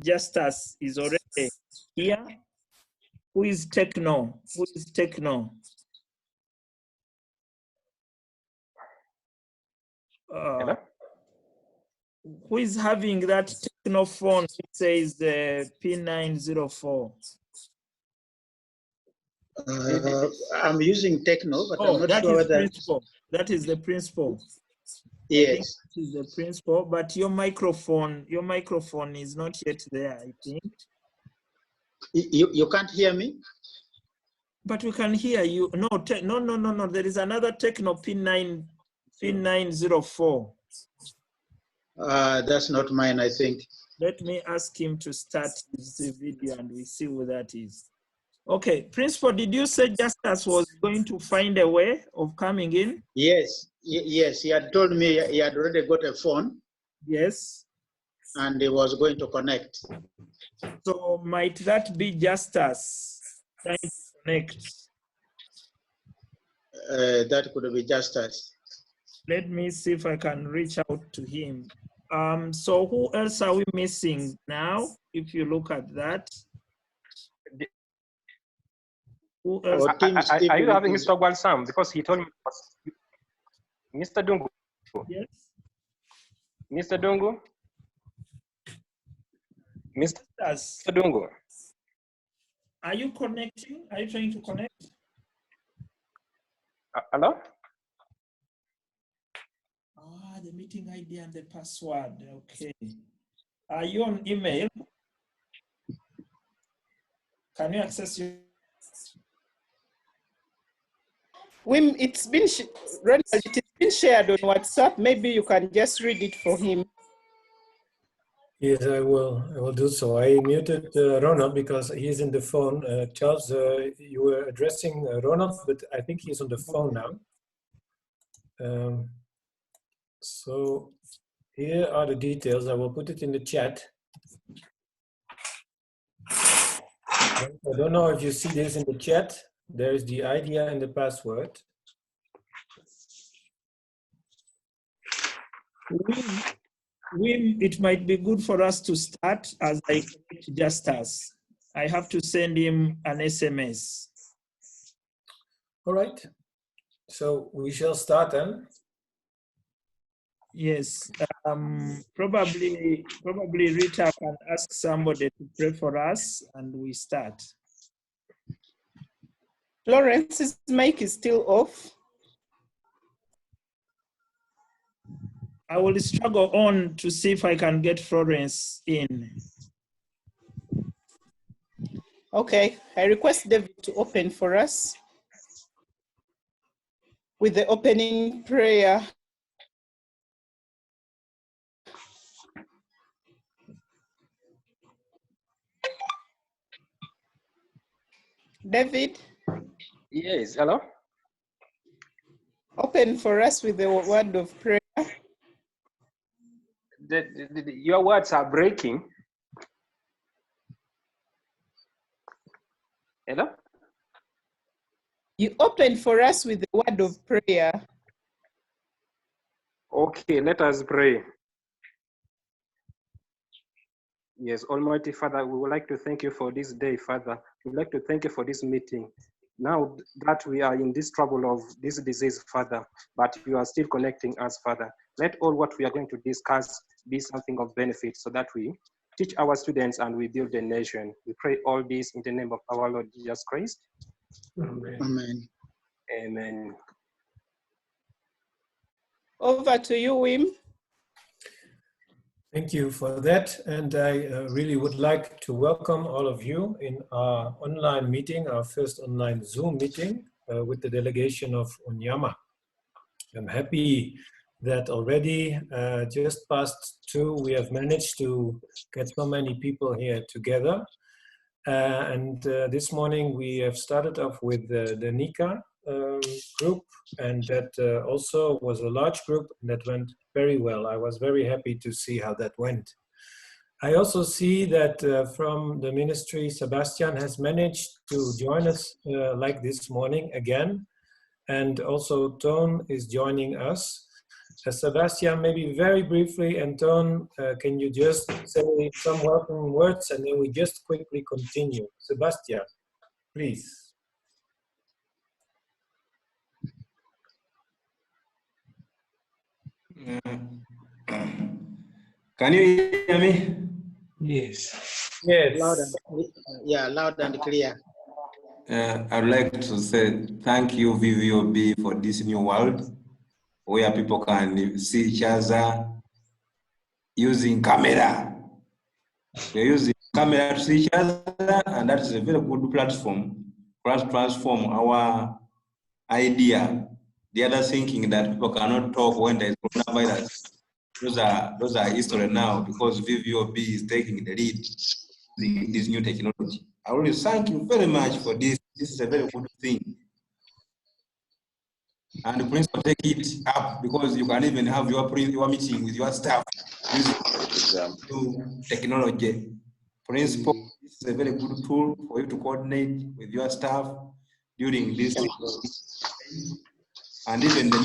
Justus is already here. Who is Techno? Who is Techno? Hello? Who is having that Techno phone? It says P904. I'm using Techno, but Oh, I'm not that sure is whether. principal. That is the principal. Yes. I think that is the principal, but your microphone is not yet there, I think. You can't hear me? But we can hear you. No, no. There is another Techno P904. That's not mine, I think. Let me ask him to start his video and we see who that is. Okay, Principal, did you say Justus was going to find a way of coming in? Yes, yes. He had told me he had already got a phone. Yes. And he was going to connect. So might that be Justus trying to connect? That could be Justus. Let me see if I can reach out to him. So who else are we missing now? If you look at that. Who else? Are you having Mr. Gwalsam? Because he told me, Mr. Dungu. Yes. Mr. Dungu. Mr. Dungu. Are you connecting? Are you trying to connect? Hello? The meeting ID and the password. Okay. Are you on email? Can you access your? It's been shared on WhatsApp. Maybe you can just read it for him. Yes, I will do so. I muted Ronald because he's in the phone. Charles, you were addressing Ronald, but I think he's on the phone now. So here are the details. I will put it in the chat. I don't know if you see this in the chat. There is the idea and the password. It might be good for us to start as I connect Justus. I have to send him an SMS. All right. So we shall start then. Yes. Probably Rita can ask somebody to pray for us and we start. Florence's mic is still off. I will struggle on to see if I can get Florence in. Okay, I request David to open for us with the opening prayer. David? Yes, hello? Open for us with the word of prayer. Your words are breaking. Hello? You opened for us with the word of prayer. Okay, let us pray. Yes, Almighty Father, we would like to thank you for this day, Father. We'd like to thank you for this meeting. Now that we are in this trouble of this disease, Father, but you are still connecting us, Father. Let all what we are going to discuss be something of benefit so that we teach our students and we build a nation. We pray all this in the name of our Lord Jesus Christ. Amen. Amen. Amen. Over to you, Wim. Thank you for that. And I really would like to welcome all of you in our online meeting, our first online Zoom meeting with the delegation of Unyama. I'm happy that already just past 2, we have managed to get so many people here together. This morning we have started off with the Nika group, and that also was a large group that went very well. I was very happy to see how that went. I also see that from the ministry, Sebastian has managed to join us like this morning again, and also Toon is joining us. Sebastian, maybe very briefly, and Ton, can you just say some welcome words and then we just quickly continue. Sebastian, please. Can you hear me? Yes. Yes. Loud and clear. I'd like to say thank you, VVOB, for this new world where people can see each other using camera. We're using camera to see each other, and that is a very good platform for us to transform our idea. The other thinking that people cannot talk when there is coronavirus. Those are history now because VVOB is taking the lead in this new technology. I want to thank you very much for this. This is a very good thing. And the principal take it up because you can even have your meeting with your staff using new technology. Principal, this is a very good tool for you to coordinate with your staff during this. And even the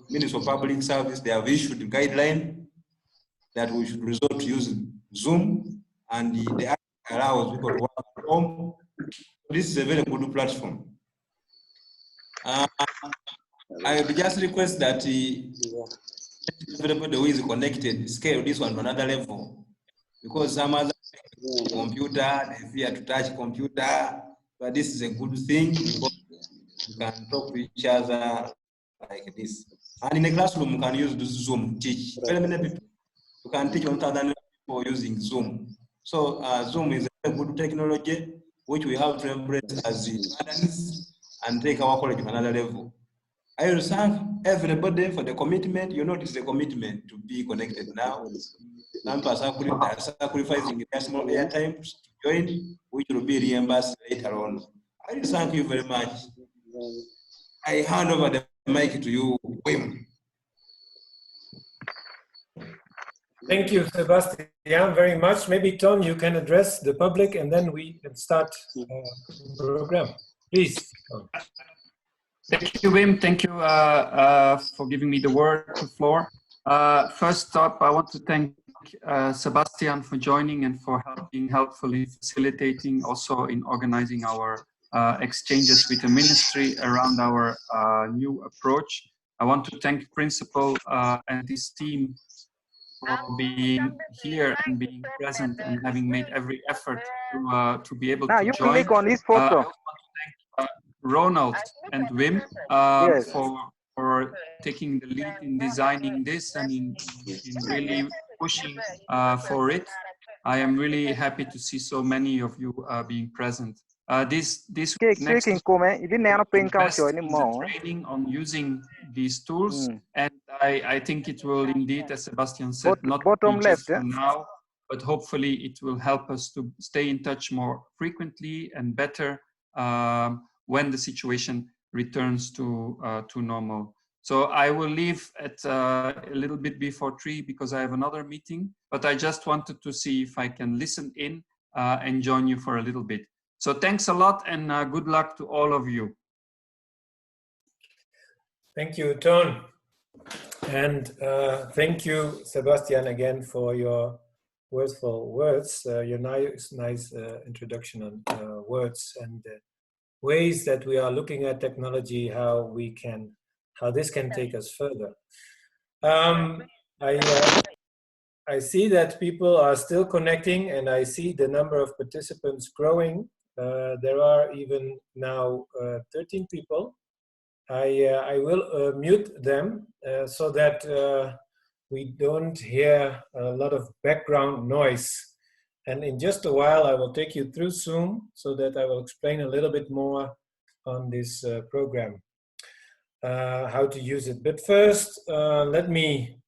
Ministry of Public Service, they have issued a guideline that we should resort to use Zoom, and the app allows people to work at home. This is a very good platform. I would just request that everybody who is connected scale this one to another level, because some other computer, they fear to touch computer, but this is a good thing because you can talk to each other like this. And in a classroom, you can use Zoom to teach. Very many people, you can teach 1,000 people using Zoom. So Zoom is a good technology which we have to embrace as students and take our college to another level. I will thank everybody for the commitment. You notice the commitment to be connected now. Some are sacrificing their small airtime to join, which will be reimbursed later on. I will thank you very much. I hand over the mic to you, Wim. Thank you, Sebastian, very much. Maybe, Tom, you can address the public and then we can start the program. Please. Thank you, Wim. Thank you for giving me the floor. First up, I want to thank Sebastian for joining and for being helpfully facilitating, also in organizing our exchanges with the ministry around our new approach. I want to thank Principal and his team for being here and being present and having made every effort to be able to join. Click on his photo. I also want to thank Ronald and Wim for taking the lead in designing this and in really pushing for it. I am really happy to see so many of you being present. This next training on using these tools, and I think it will indeed, as Sebastian said, not be just for now, but hopefully it will help us to stay in touch more frequently and better when the situation returns to normal. So I will leave at a little bit before 3 because I have another meeting, but I just wanted to see if I can listen in and join you for a little bit. So thanks a lot and good luck to all of you. Thank you, Ton. And thank you, Sebastian, again for your worthful words, your nice introduction on words and ways that we are looking at technology, how this can take us further. I see that people are still connecting, and I see the number of participants growing. There are even now 13 people. I will mute them so that we don't hear a lot of background noise. And in just a while, I will take you through Zoom so that I will explain a little bit more on this program, how to use it. But first, let me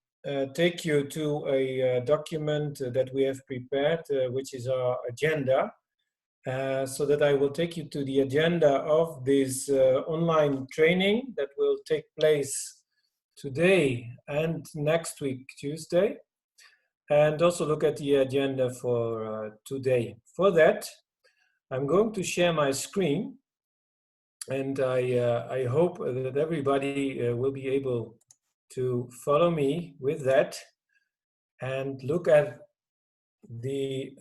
take you to a document that we have prepared, which is our agenda. So that I will take you to the agenda of this online training that will take place today and next week, Tuesday, and also look at the agenda for today. For that, I'm going to share my screen, and I hope that everybody will be able to follow me with that and look at the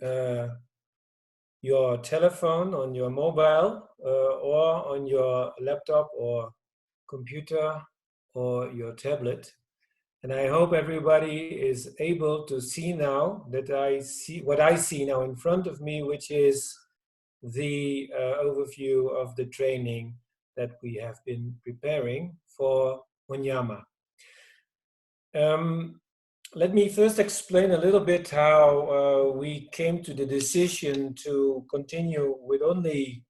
your telephone on your mobile or on your laptop or computer or your tablet. And I hope everybody is able to see now that I see what I see now in front of me, which is the overview of the training that we have been preparing for Unyama. Let me first explain a little bit how we came to the decision to continue with only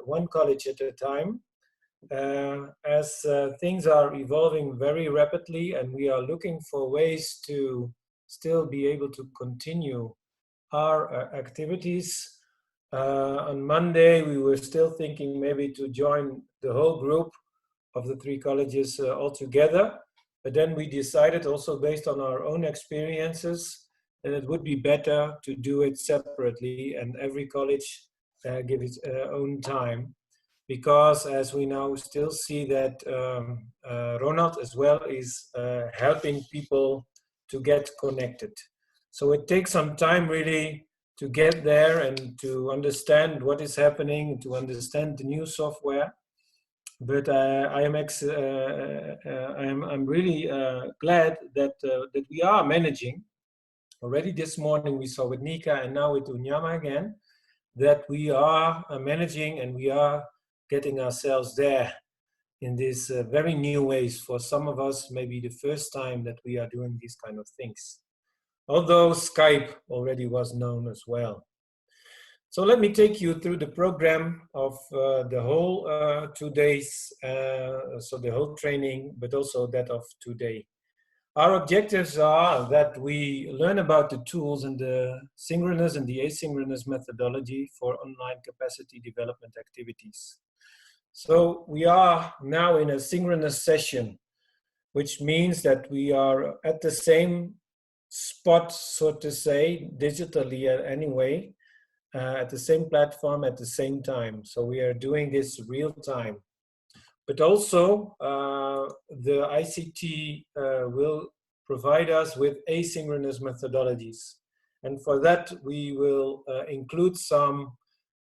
one college at a time, as things are evolving very rapidly and we are looking for ways to still be able to continue our activities. On Monday, we were still thinking maybe to join the whole group of the 3 colleges all together. But then we decided, also based on our own experiences, that it would be better to do it separately and every college give its own time. Because as we now still see that Ronald as well is helping people to get connected. So it takes some time really to get there and to understand what is happening, to understand the new software. But I'm really glad that that we are managing. Already this morning we saw with Nika and now with Unyama again, that we are managing and we are getting ourselves there in these very new ways. For some of us, maybe the first time that we are doing these kind of things. Although Skype already was known as well. So let me take you through the program of the whole 2 days, so the whole training, but also that of today. Our objectives are that we learn about the tools and the synchronous and the asynchronous methodology for online capacity development activities. So we are now in a synchronous session, which means that we are at the same spot, so to say, digitally anyway, at the same platform at the same time. So we are doing this real time. But also the ICT will provide us with asynchronous methodologies. And for that, we will include some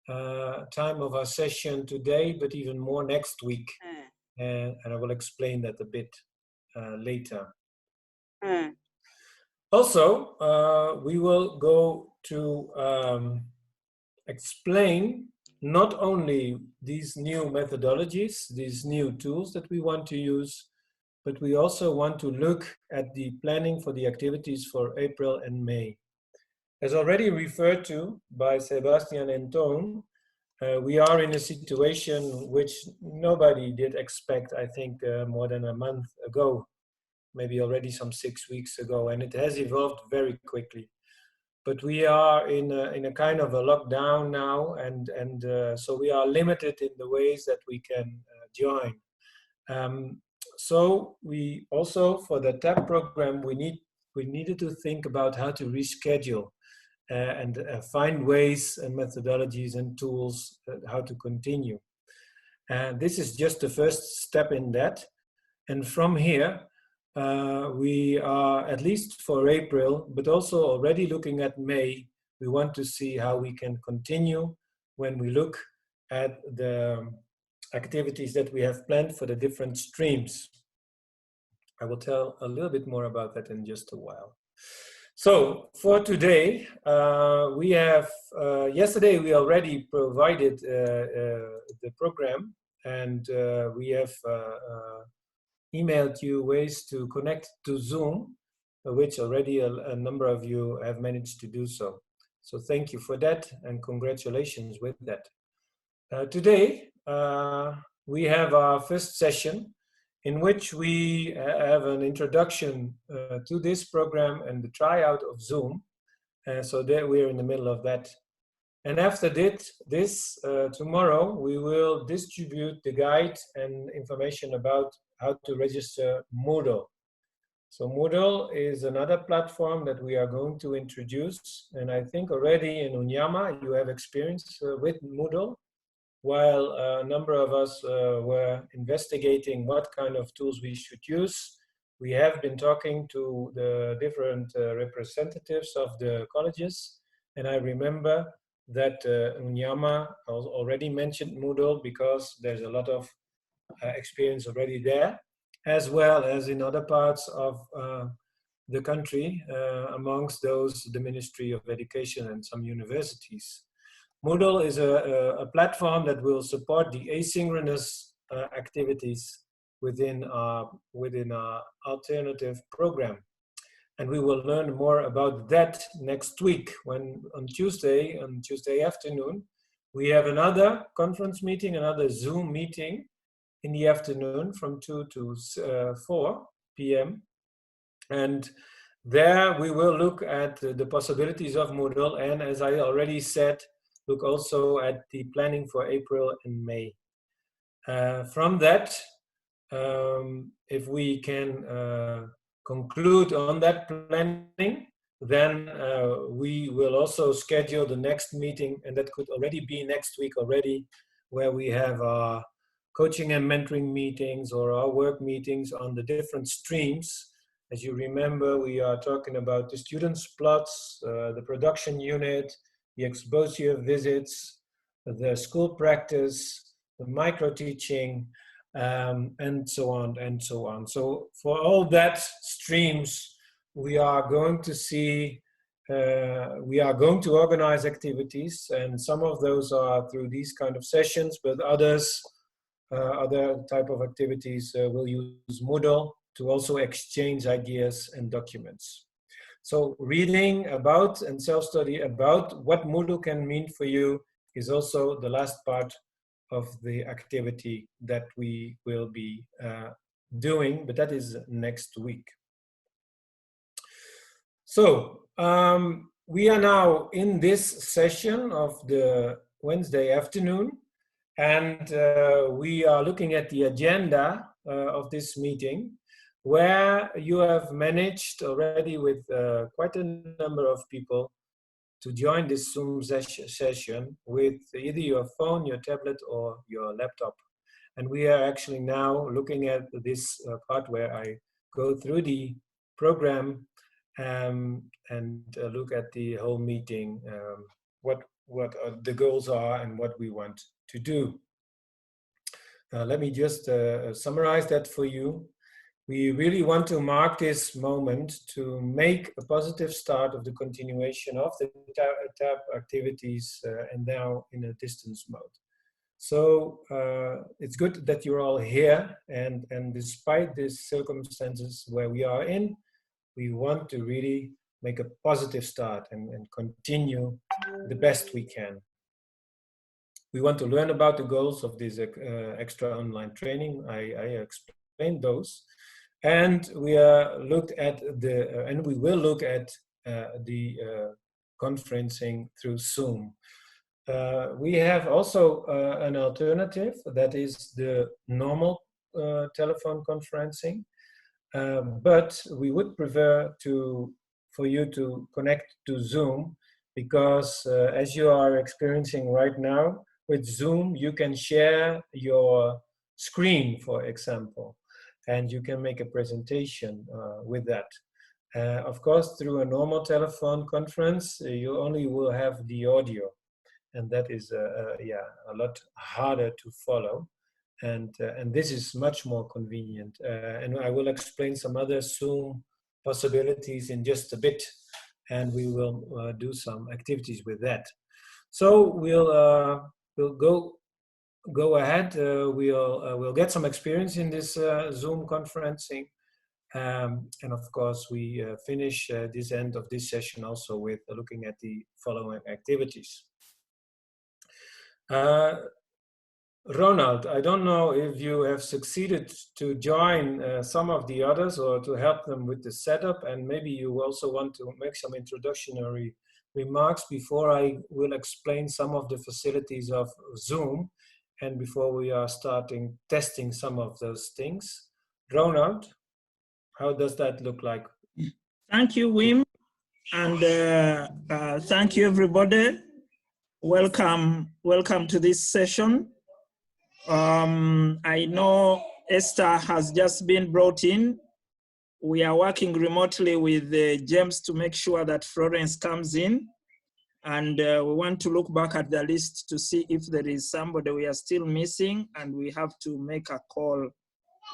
time of our session today, but even more next week. And I will explain that a bit later. Also, we will go to explain not only these new methodologies, these new tools that we want to use, but we also want to look at the planning for the activities for April and May. As already referred to by Sebastian and Toon, we are in a situation which nobody did expect, I think, more than a month ago, maybe already some 6 weeks ago, and it has evolved very quickly. But we are in a kind of a lockdown now, and so we are limited in the ways that we can join. So we also, for the TAP program, we needed to think about how to reschedule and find ways and methodologies and tools how to continue. And this is just the first step in that. And from here, we are, at least for April, but also already looking at May, we want to see how we can continue when we look at the activities that we have planned for the different streams. I will tell a little bit more about that in just a while. So for today, we have, yesterday we already provided the program, and we have emailed you ways to connect to Zoom, which already a number of you have managed to do so. So thank you for that and congratulations with that. Today, we have our first session in which we have an introduction to this program and the tryout of Zoom. So there we're in the middle of that. And after this, tomorrow, we will distribute the guide and information about how to register Moodle. So Moodle is another platform that we are going to introduce. And I think already in Unyama, you have experience with Moodle, while a number of us were investigating what kind of tools we should use. We have been talking to the different representatives of the colleges, and I remember that Unyama already mentioned Moodle because there's a lot of experience already there, as well as in other parts of the country, amongst those the Ministry of Education and some universities. Moodle is a platform that will support the asynchronous activities within our alternative program. And we will learn more about that next week, when on Tuesday afternoon, we have another conference meeting, another Zoom meeting in the afternoon from 2 to 4 p.m. And there we will look at the possibilities of Moodle, and as I already said, look also at the planning for April and May. From that, if we can conclude on that planning, then we will also schedule the next meeting, and that could already be next week already, where we have our coaching and mentoring meetings or our work meetings on the different streams. As you remember, we are talking about the students' plots, the production unit, the exposure visits, the school practice, the micro-teaching, and so on and so on. So for all that streams, we are going to see, we are going to organize activities, and some of those are through these kind of sessions, but others, other type of activities will use Moodle to also exchange ideas and documents. So reading about and self-study about what Moodle can mean for you is also the last part of the activity that we will be doing, but that is next week. So we are now in this session of the Wednesday afternoon, and we are looking at the agenda of this meeting, where you have managed already with quite a number of people to join this Zoom session with either your phone, your tablet, or your laptop. And we are actually now looking at this part where I go through the program and look at the whole meeting, what the goals are and what we want to do. Let me just summarize that for you. We really want to mark this moment to make a positive start of the continuation of the TAP activities and now in a distance mode. So it's good that you're all here, and despite these circumstances where we are in, we want to really make a positive start and continue the best we can. We want to learn about the goals of this extra online training. I explained those. And we looked at the, and we will look at the conferencing through Zoom. We have also an alternative, that is the normal telephone conferencing, but we would prefer for you to connect to Zoom, because as you are experiencing right now with Zoom, you can share your screen, for example, and you can make a presentation with that. Of course, through a normal telephone conference, you only will have the audio, and that is a lot harder to follow. And this is much more convenient. And I will explain some other Zoom possibilities in just a bit, and we will do some activities with that. So we'll go ahead. We'll get some experience in this Zoom conferencing, and of course we finish this end of this session also with looking at the following activities. Ronald, I don't know if you have succeeded to join some of the others or to help them with the setup, and maybe you also want to make some introductory remarks before I will explain some of the facilities of Zoom and before we are starting testing some of those things. Ronald, how does that look like? Thank you, Wim, and thank you, everybody. Welcome to this session. I know Esther has just been brought in. we are working remotely with James to make sure that Florence comes in. And we want to look back at the list to see if there is somebody we are still missing, and we have to make a call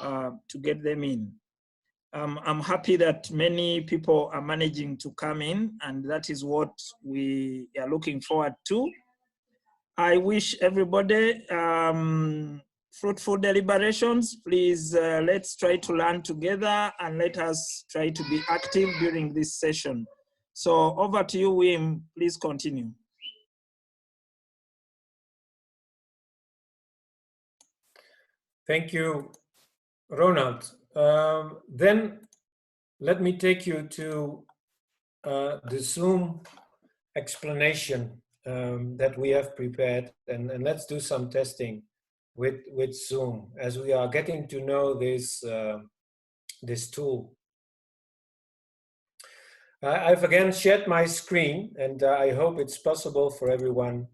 to get them in. I'm happy that many people are managing to come in, and that is what we are looking forward to. I wish everybody fruitful deliberations. Please, let's try to learn together, and let us try to be active during this session. So over to you, Wim, please continue. Thank you, Ronald. Then let me take you to the Zoom explanation that we have prepared, and let's do some testing with Zoom as we are getting to know this, this tool. I've again shared my screen, and I hope it's possible for everyone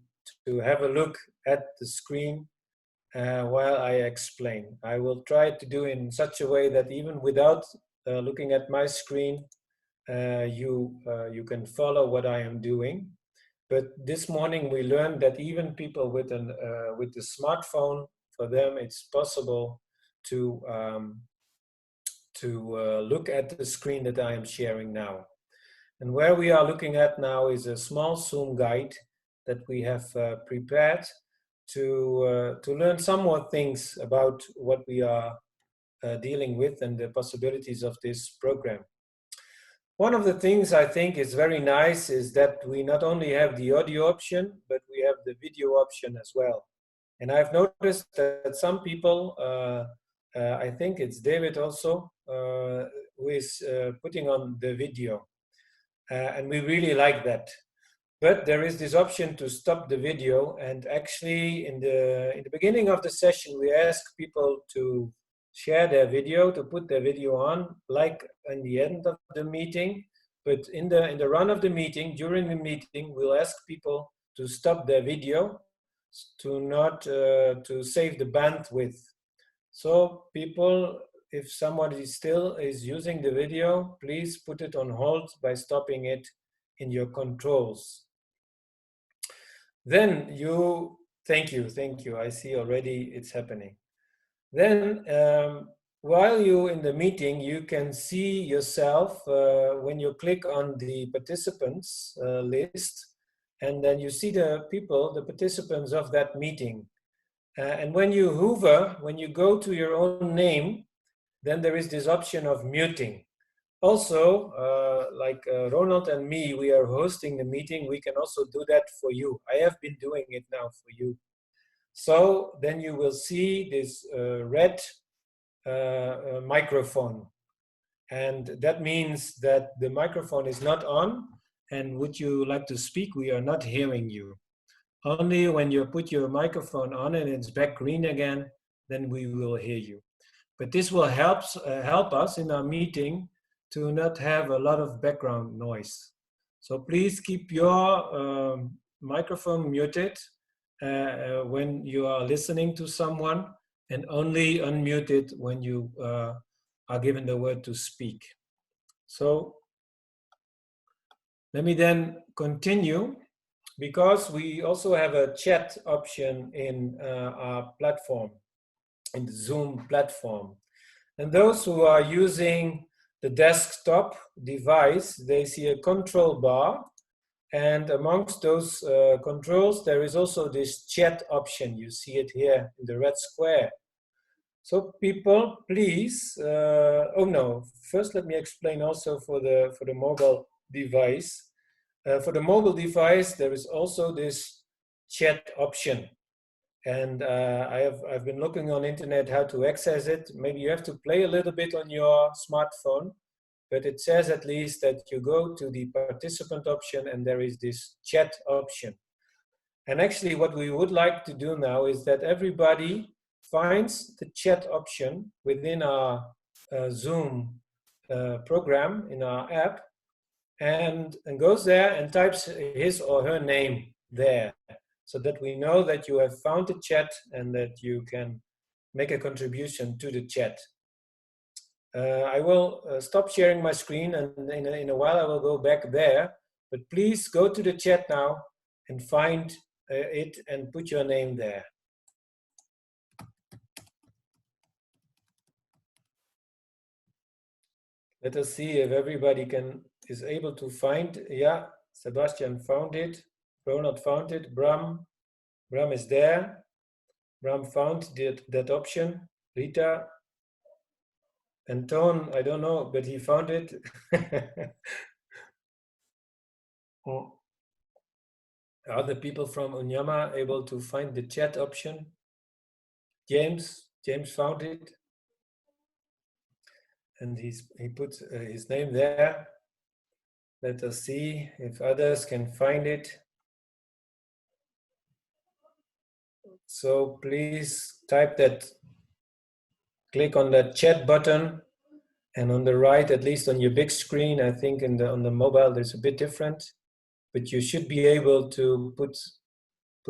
to have a look at the screen while I explain. I will try to do in such a way that even without looking at my screen, you can follow what I am doing. But this morning we learned that even people with the smartphone, for them it's possible to look at the screen that I am sharing now. And where we are looking at now is a small Zoom guide that we have prepared to learn some more things about what we are dealing with and the possibilities of this program. One of the things I think is very nice is that we not only have the audio option, but we have the video option as well. And I've noticed that some people, I think it's David also, who is putting on the video. And we really like that. But there is this option to stop the video, and actually in the beginning of the session we ask people to share their video, to put their video on, like in the end of the meeting. But in the run of the meeting, during the meeting, we'll ask people to stop their video, to save the bandwidth. So people, if somebody still is using the video, please put it on hold by stopping it in your controls. Then thank you, I see already it's happening. Then while you're in the meeting, you can see yourself when you click on the participants list, and then you see the participants of that meeting. And when you hover, when you go to your own name, then there is this option of muting. Also, like Ronald and me, we are hosting the meeting. We can also do that for you. I have been doing it now for you. So then you will see this red microphone. And that means that the microphone is not on. And would you like to speak? We are not hearing you. Only when you put your microphone on and it's back green again, then we will hear you. But this will help us in our meeting to not have a lot of background noise. So please keep your microphone muted when you are listening to someone, and only unmute it when you are given the word to speak. So let me then continue, because we also have a chat option in our platform, in the Zoom platform. And those who are using the desktop device, they see a control bar, and amongst those controls there is also this chat option. You see it here in the red square. So people, please, first let me explain also for the mobile device. For the mobile device, there is also this chat option. And I've been looking on internet how to access it. Maybe you have to play a little bit on your smartphone, but it says at least that you go to the participant option and there is this chat option. And actually what we would like to do now is that everybody finds the chat option within our Zoom program, in our app, and goes there and types his or her name there, so that we know that you have found the chat and that you can make a contribution to the chat. I will stop sharing my screen, and in a while I will go back there. But please go to the chat now and find it and put your name there. Let us see if everybody is able to find. Yeah, Sebastian found it. Ronald found it. Bram is there. Bram found that option. Rita. And Ton, I don't know, but he found it. Are the people from Unyama able to find the chat option? James found it. And he put his name there. Let us see if others can find it. So please type that, click on that chat button, and on the right, at least on your big screen, I think on the mobile there's a bit different, but you should be able to put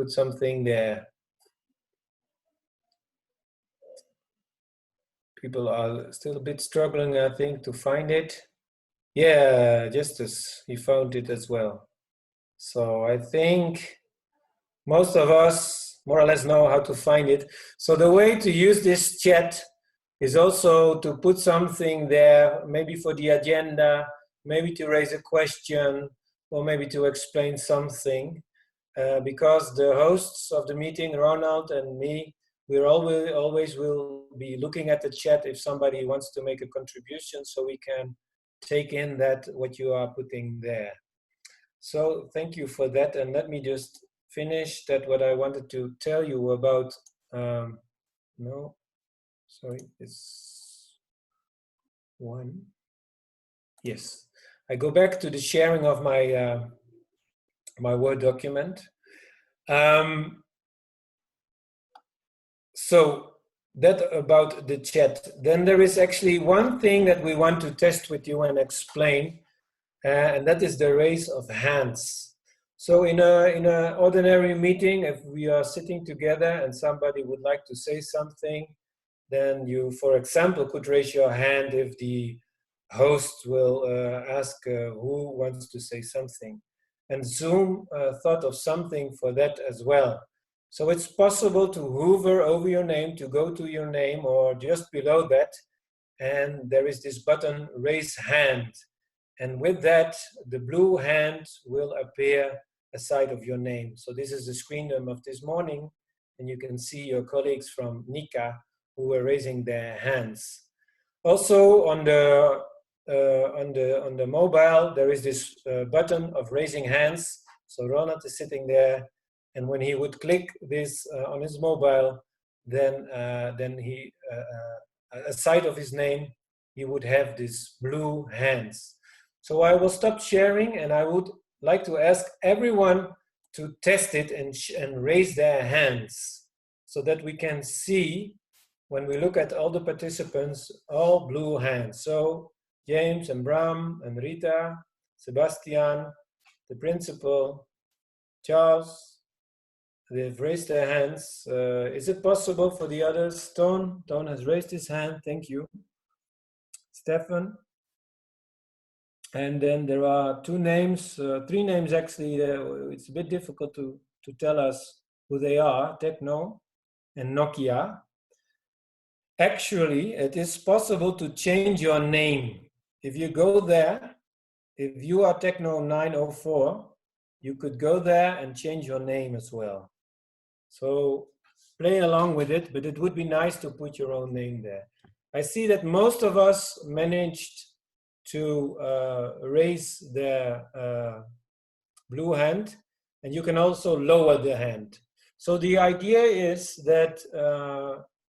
something there. People are still a bit struggling, I think, to find it. Yeah, Justus, he found it as well. So I think most of us more or less know how to find it. So the way to use this chat is also to put something there, maybe for the agenda, maybe to raise a question, or maybe to explain something. Because the hosts of the meeting, Ronald and me, we always will be looking at the chat if somebody wants to make a contribution, so we can take in what you are putting there. So thank you for that, and let me just finish what I wanted to tell you about. No, sorry, it's one. Yes, I go back to the sharing of my my Word document. So that about the chat. Then there is actually one thing that we want to test with you and explain, and that is the raise of hands. So in a ordinary meeting, if we are sitting together and somebody would like to say something, then you, for example, could raise your hand if the host will ask who wants to say something. And Zoom thought of something for that as well. So it's possible to hover over your name, to go to your name, or just below that, and there is this button, raise hand. And with that, the blue hand will appear aside of your name. So this is the screen name of this morning, and you can see your colleagues from Nika who were raising their hands. Also on the mobile, there is this button of raising hands. So Ronald is sitting there, and when he would click this on his mobile, then he aside of his name, he would have this blue hands. So I will stop sharing, and I would like to ask everyone to test it and raise their hands so that we can see, when we look at all the participants, all blue hands. So James and Bram and Rita, Sebastian, the principal, Charles, they've raised their hands. Is it possible for the others? Ton has raised his hand, thank you. Stefan. And then there are two names, three names actually. It's a bit difficult to tell us who they are, Techno and Nokia. Actually, it is possible to change your name. If you go there, if you are Techno 904, you could go there and change your name as well. So play along with it, but it would be nice to put your own name there. I see that most of us managed to raise their blue hand, and you can also lower the hand. So the idea is that,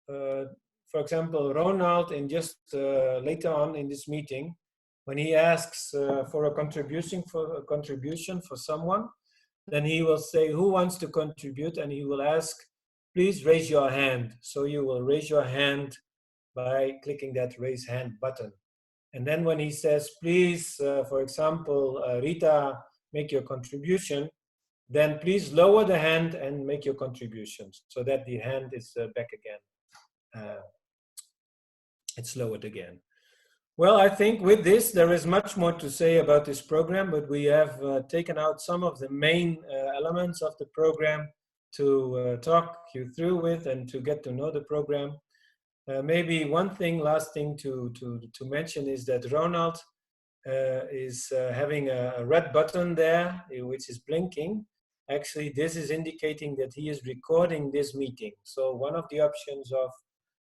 for example, Ronald, and just later on in this meeting, when he asks for a contribution for someone, then he will say, who wants to contribute? And he will ask, please raise your hand. So you will raise your hand by clicking that raise hand button. And then when he says, please, for example, Rita, make your contribution, then please lower the hand and make your contributions so that the hand is back again. It's lowered again. Well, I think with this, there is much more to say about this program, but we have taken out some of the main elements of the program to talk you through with and to get to know the program. Maybe one thing, last thing to mention is that Ronald is having a red button there, which is blinking. Actually, this is indicating that he is recording this meeting. So one of the options of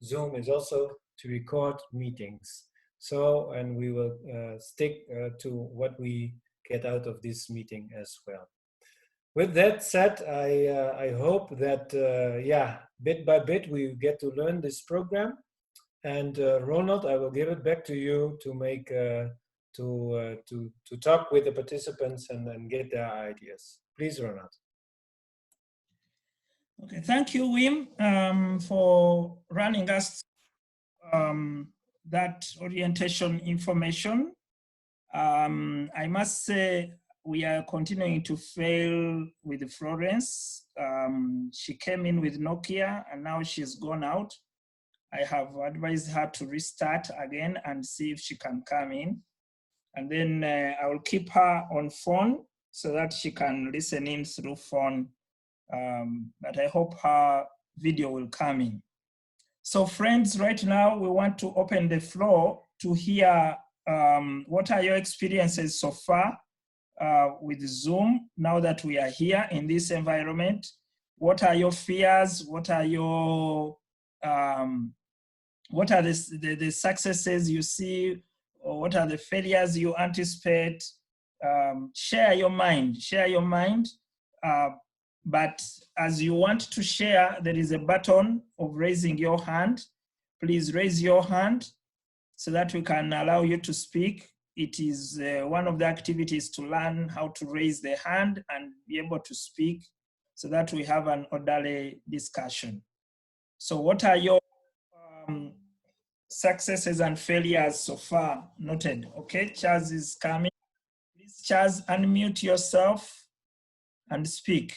Zoom is also to record meetings. So, and we will stick to what we get out of this meeting as well. With that said, I hope that, yeah, bit by bit, we get to learn this program. And Ronald, I will give it back to you to make, to talk with the participants and get their ideas. Please, Ronald. Okay, thank you, Wim, for running us that orientation information. I must say we are continuing to fail with Florence. She came in with Nokia and now she's gone out. I have advised her to restart again and see if she can come in. And then I will keep her on phone so that she can listen in through phone. But I hope her video will come in. So friends, right now we want to open the floor to hear what are your experiences so far with Zoom now that we are here in this environment. What are your fears? What are your the successes you see, or what are the failures you anticipate? Share your mind, but as you want to share, there is a button of raising your hand. Please raise your hand so that we can allow you to speak. It is one of the activities to learn how to raise the hand and be able to speak so that we have an orderly discussion. So what are your successes and failures so far noted? Okay, Charles is coming. Please, Charles, unmute yourself and speak.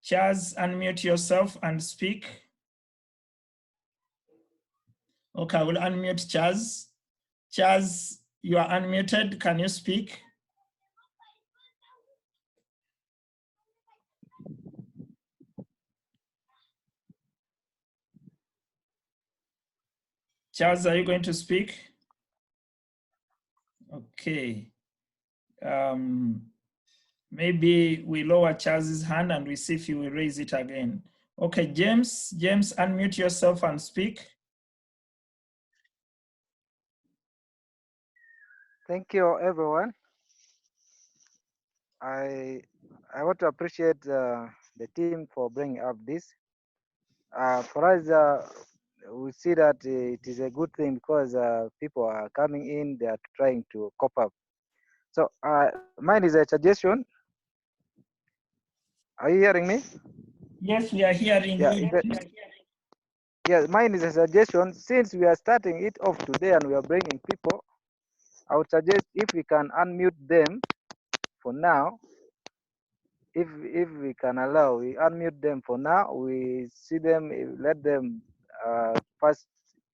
Charles, unmute yourself and speak. Okay, I will unmute Charles. Charles, you are unmuted. Can you speak? Charles, are you going to speak? Okay. Maybe we lower Charles's hand and we see if he will raise it again. Okay, James, unmute yourself and speak. Thank you, everyone. I want to appreciate the team for bringing up this. For us, we see that it is a good thing because people are coming in, they are trying to cope up. So mine is a suggestion. Are you hearing me? Yes, we are hearing you. Yeah, mine is a suggestion. Since we are starting it off today and we are bringing people, I would suggest if we can unmute them for now. If we can allow, we unmute them for now. We see them, let them first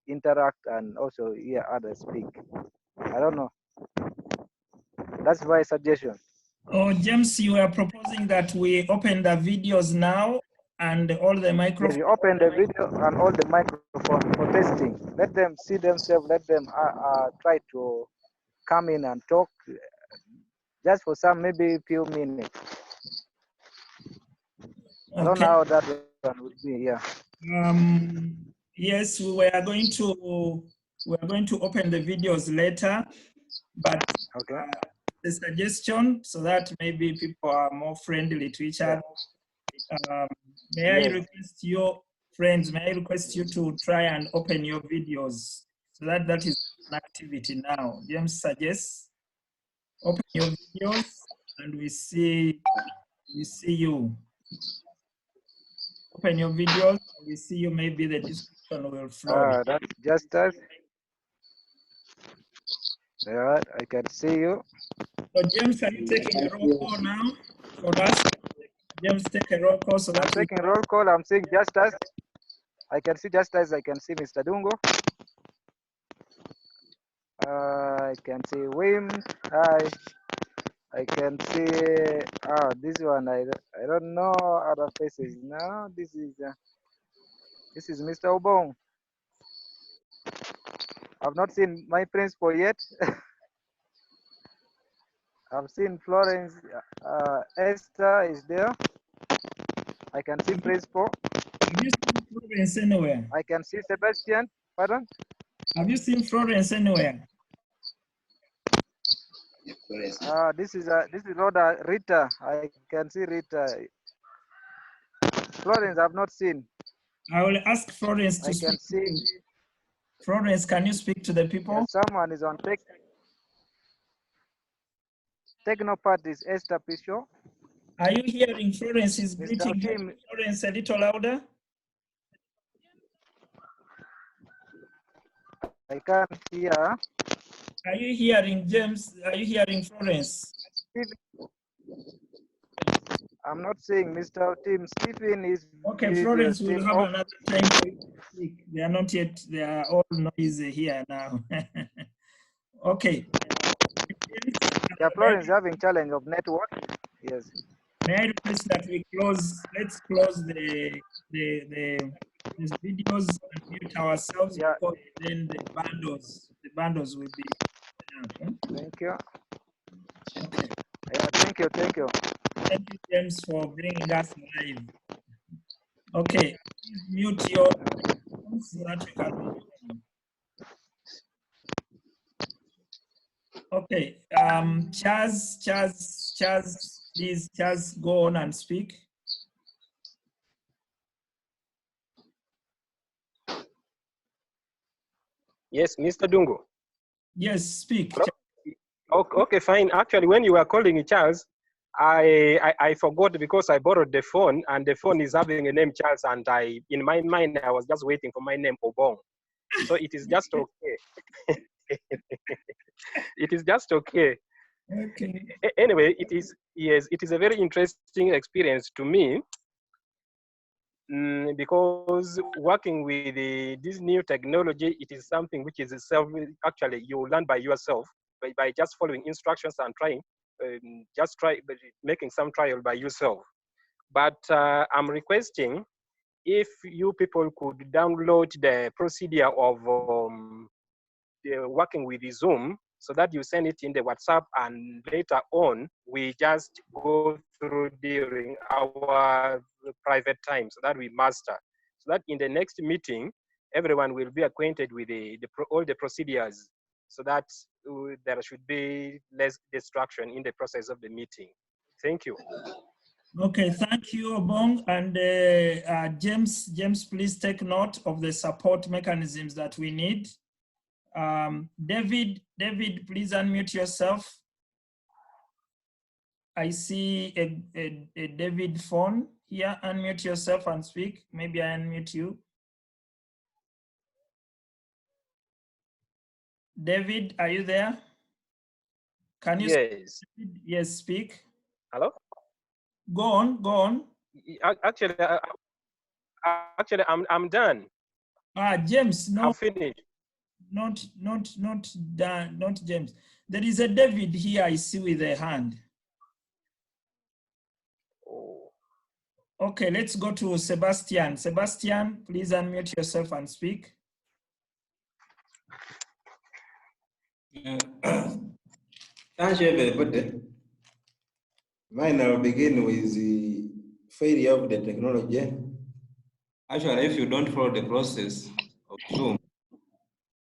interact and also hear others speak. I don't know. That's my suggestion. Oh, James, you are proposing that we open the videos now and all the microphones. You open the video and all the microphone for testing. Let them see themselves. Let them try to come in and talk, just for some, maybe a few minutes. Okay. I don't know how that one would be. Yeah. Yes, we are going to open the videos later, but okay. The suggestion so that maybe people are more friendly to each other. May I request your friends, may I request you to try and open your videos so that is an activity now. James suggests open your videos and we see you. Open your videos, we see you, maybe the discussion will flow. That's just us. Yeah, I can see you. So James, are you taking a roll call now for us? James, take a roll call so that I'm taking roll call. I'm seeing just us. I can see just as I can see Mr. Dungo. I can see Wim. Hi. I can see this one. I don't know other faces. No, this is Mr. Obong. I've not seen my principal yet. I've seen Florence. Esther is there. I can see principal. Have you seen Florence anywhere? I can see Sebastian. Pardon? Have you seen Florence anywhere? This is Rhoda Rita. I can see Rita. Florence, I've not seen. I will ask Florence to speak. I can see. Florence, can you speak to the people? Yes, someone is on techno part is Esther Pisho. Are you hearing Florence is greeting you? Florence, a little louder. I can't hear. Are you hearing James? Are you hearing Florence? I'm not seeing Mr. Tim. Stephen is. Okay, Florence will have another time to speak. They are not yet, they are all noisy here now. Okay. Yeah, Florence is having challenge of network. Yes. May I request that we close, let's close the videos and mute ourselves, yeah. Because then the bundles will be enough. Thank you. Okay. Yeah, thank you. Thank you, James, for bringing us live. Okay, please mute your so that you can. Okay, Chaz, please, Chaz, go on and speak. Yes, Mr. Dungo. Yes, speak. Okay, fine. Actually, when you were calling Charles, I forgot because I borrowed the phone, and the phone is having a name Charles, and in my mind I was just waiting for my name Obong. So it is just okay. It is just okay. Okay. Anyway, it is a very interesting experience to me, because working with this new technology, it is something which is actually you learn by yourself by just following instructions and trying, making some trial by yourself. But I'm requesting if you people could download the procedure of working with the Zoom, so that you send it in the WhatsApp, and later on we just go through during our private time, so that we master, so that in the next meeting everyone will be acquainted with all the procedures, so that there should be less distraction in the process of the meeting. Thank you. Okay, thank you, Obong. And James, please take note of the support mechanisms that we need. David, please unmute yourself. I see a David phone here. Unmute yourself and speak. Maybe I unmute you. David, are you there? Can you? Yes. Speak? Yes, speak. Hello? Go on. Actually, I'm done. James, no. I'm finished. Not James. There is a David here I see with a hand. Oh. Okay, let's go to Sebastian. Sebastian, please unmute yourself and speak. Thank you, everybody. Mine will begin with the failure of the technology. Actually, if you don't follow the process of Zoom,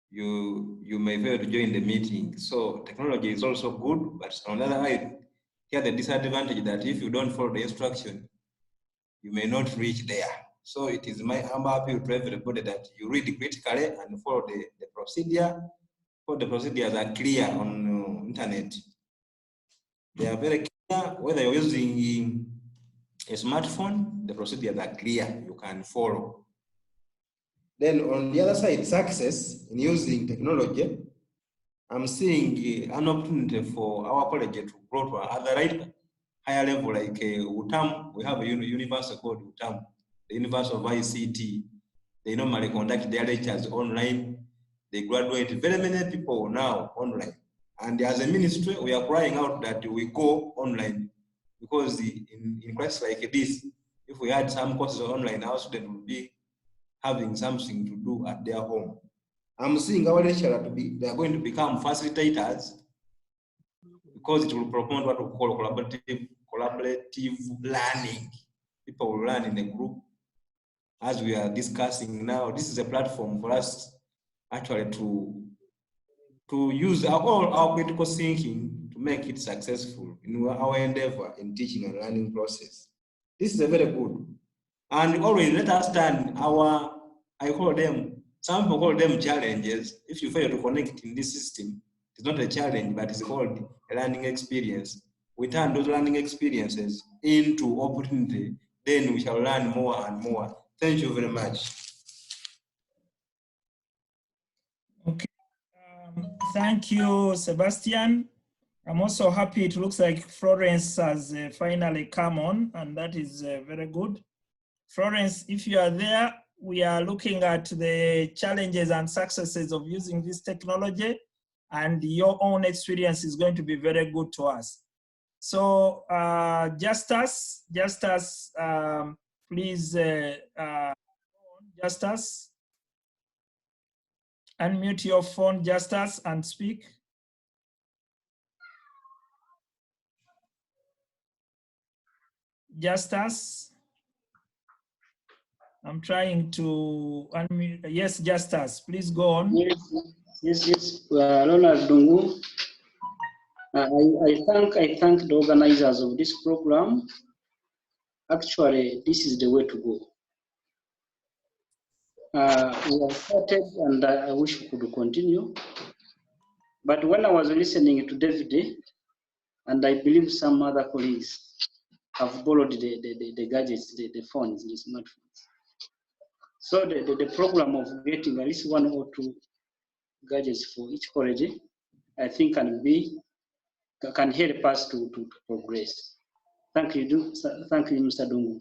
you may fail to join the meeting. So technology is also good, but on the other hand, here the disadvantage that if you don't follow the instruction, you may not reach there. So it is my humble appeal to everybody that you read critically and follow the procedure. All the procedures are clear on internet. They are very clear. Whether you're using a smartphone, the procedures are clear. You can follow. Then on the other side, success in using technology, I'm seeing an opportunity for our college to grow to another higher level, like UTAM. We have a university called UTAM, the University of ICT. They normally conduct their lectures online. They graduate very many people now online. And as a ministry, we are crying out that we go online, because in classes like this, if we had some courses online, our students would be having something to do at their home. I'm seeing our lecturer they are going to become facilitators, because it will promote what we call collaborative learning. People will learn in a group. As we are discussing now, this is a platform for us actually to use all our critical thinking to make it successful in our endeavor in teaching and learning process. This is a very good. And always let us turn our, some people call them challenges. If you fail to connect in this system, it's not a challenge, but it's called a learning experience. We turn those learning experiences into opportunity, then we shall learn more and more. Thank you very much. Okay. Thank you, Sebastian. I'm also happy. It looks like Florence has finally come on, and that is very good. Florence, if you are there, we are looking at the challenges and successes of using this technology, and your own experience is going to be very good to us. So Justus, please, Justus, unmute your phone, Justus, and speak. Justus, I'm trying to unmute. Yes, Justus, please go on. Yes. Ronald Dungu. I thank the organizers of this program. Actually, this is the way to go. We have started, and I wish we could continue. But when I was listening to David, and I believe some other colleagues have borrowed the gadgets, the phones, the smartphones. So the program of getting at least 1 or 2 gadgets for each college, I think can help us to progress. Thank you, Mr. Dungu.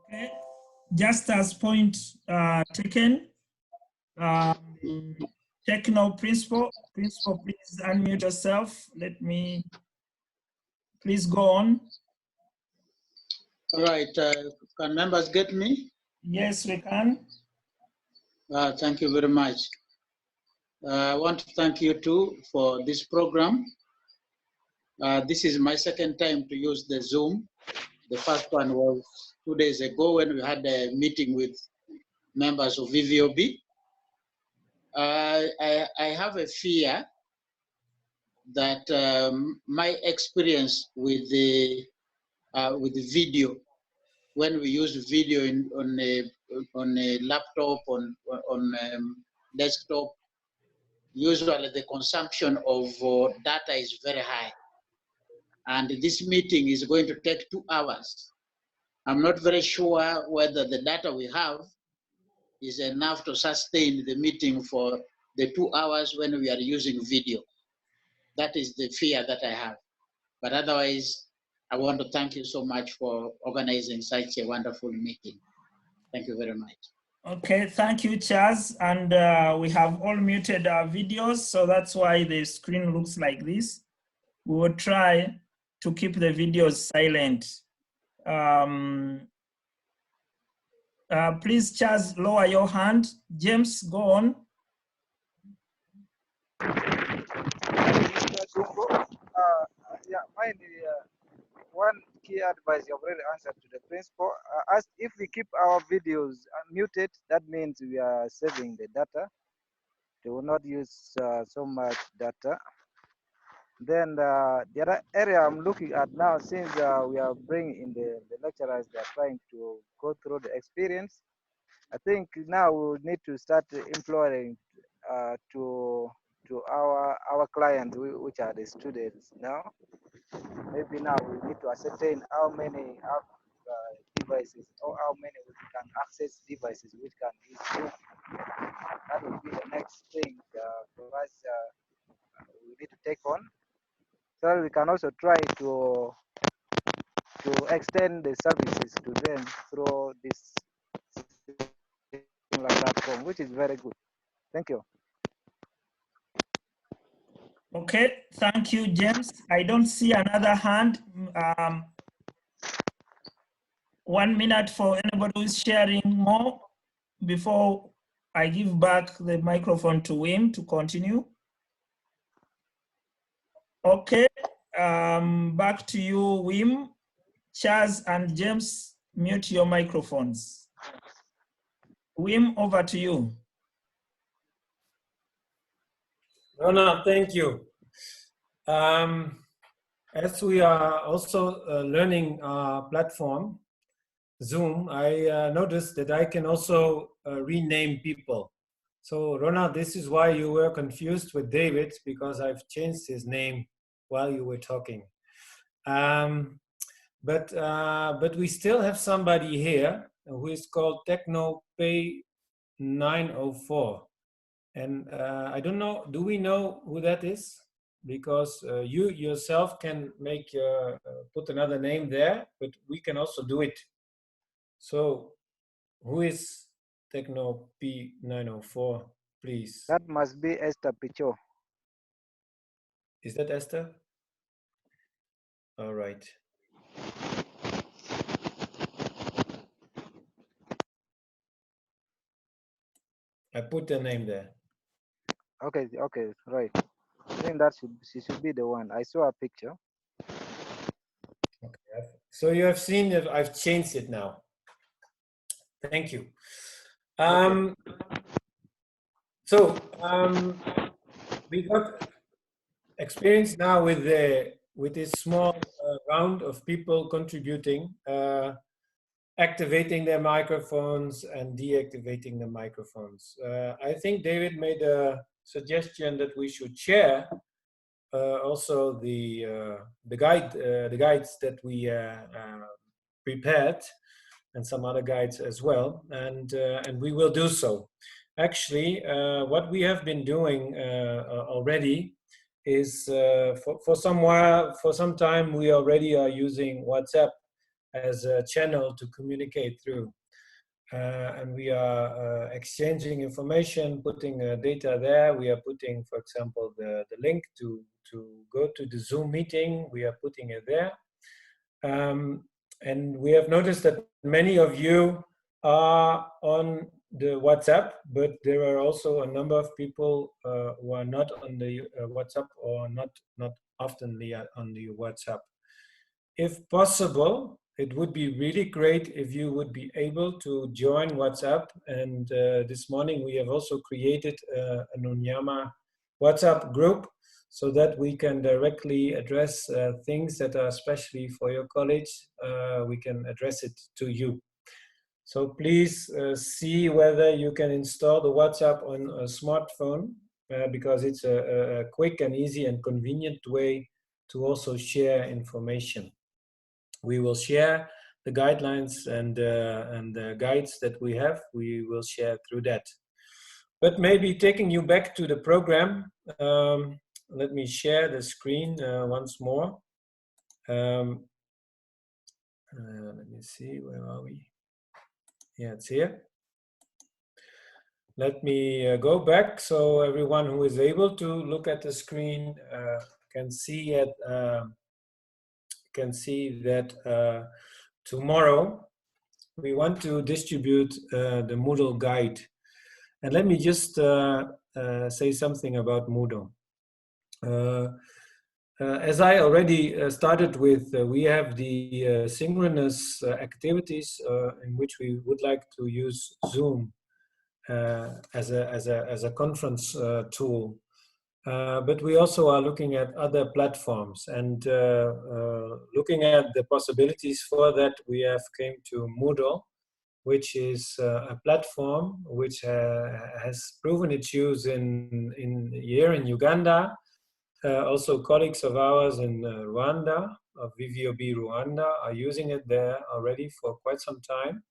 Okay, just as point taken. Techno principal, please unmute yourself. Let me, please go on. All right, can members get me? Yes, we can. Thank you very much. I want to thank you too for this program. This is my second time to use the Zoom. The first one was 2 days ago when we had a meeting with members of VVOB. I have a fear that my experience with the video, when we use video on a laptop, on desktop, usually the consumption of data is very high. And this meeting is going to take 2 hours. I'm not very sure whether the data we have is enough to sustain the meeting for the 2 hours when we are using video. That is the fear that I have. But otherwise, I want to thank you so much for organizing such a wonderful meeting. Thank you very much. Okay, thank you, Chaz. And we have all muted our videos, so that's why the screen looks like this. We will try to keep the videos silent. Please, Chaz, lower your hand. James, go on. Yeah, mine one key advice you already answered to the principal. As if we keep our videos muted, that means we are saving the data. They will not use so much data. Then the other area I'm looking at now, since we are bringing in the lecturers, they are trying to go through the experience. I think now we need to start employing to our clients, which are the students now. Maybe now we need to ascertain how many devices or how many we can access devices which can use Zoom. That will be the next thing for us we need to take on. So we can also try to extend the services to them through this similar platform, which is very good. Thank you. Okay, thank you, James. I don't see another hand. 1 minute for anybody who's sharing more before I give back the microphone to Wim to continue. Okay, back to you, Wim. Chaz and James, mute your microphones. Wim, over to you. Rona, thank you. As we are also learning our platform, Zoom, I noticed that I can also rename people. So Rona, this is why you were confused with David, because I've changed his name while you were talking. But we still have somebody here who is called TechnoPay904. And I don't know, do we know who that is? Because you yourself can make put another name there, but we can also do it. So who is TechnoP904, please? That must be Esther Picho. Is that Esther? All right. I put the name there. Okay, okay, right. I think that she should be the one. I saw a picture. Okay. So you have seen that I've changed it now. Thank you. Okay. So we got experience now with this small round of people contributing, activating their microphones and deactivating the microphones. I think David made a suggestion that we should share also the guides that we prepared, and some other guides as well, and we will do so. Actually, what we have been doing already is for some time we already are using WhatsApp as a channel to communicate through. And we are exchanging information, putting data there. We are putting, for example, the link to go to the Zoom meeting. We are putting it there. And we have noticed that many of you are on the WhatsApp, but there are also a number of people who are not on the WhatsApp, or not often on the WhatsApp. If possible, it would be really great if you would be able to join WhatsApp. And this morning we have also created an Unyama WhatsApp group, so that we can directly address things that are especially for your college. We can address it to you. So please see whether you can install the WhatsApp on a smartphone, because it's a quick and easy and convenient way to also share information. We will share the guidelines and the guides that we have. We will share through that. But maybe taking you back to the program, let me share the screen once more. Let me see, where are we? Yeah, it's here. Let me go back so everyone who is able to look at the screen can see it. Can see that tomorrow we want to distribute the Moodle guide. And let me just say something about Moodle. As I already started with, we have the synchronous activities in which we would like to use Zoom as a conference tool. But we also are looking at other platforms, and looking at the possibilities for that, we have came to Moodle, which is a platform which has proven its use here in Uganda. Also colleagues of ours in Rwanda, of VVOB Rwanda, are using it there already for quite some time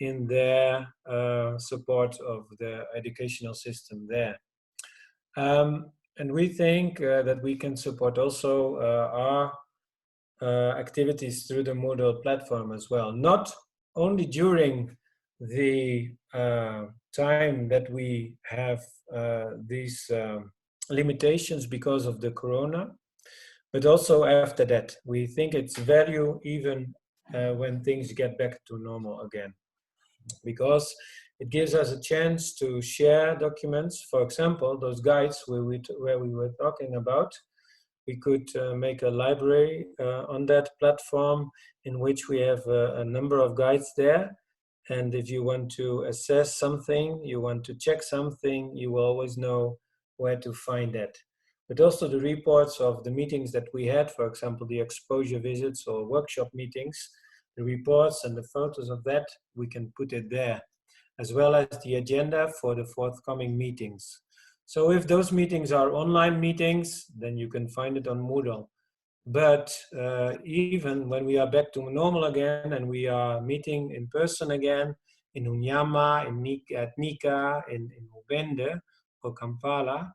in their support of the educational system there. And we think that we can support also our activities through the Moodle platform as well. Not only during the time that we have these limitations because of the corona, but also after that. We think it's value even when things get back to normal again, because it gives us a chance to share documents. For example, those guides where we were talking about, we could make a library on that platform in which we have a number of guides there. And if you want to assess something, you want to check something, you will always know where to find that. But also the reports of the meetings that we had, for example, the exposure visits or workshop meetings, the reports and the photos of that, we can put it there, as well as the agenda for the forthcoming meetings. So if those meetings are online meetings, then you can find it on Moodle. But even when we are back to normal again and we are meeting in person again, in Unyama, at Nika, in Ubende or Kampala,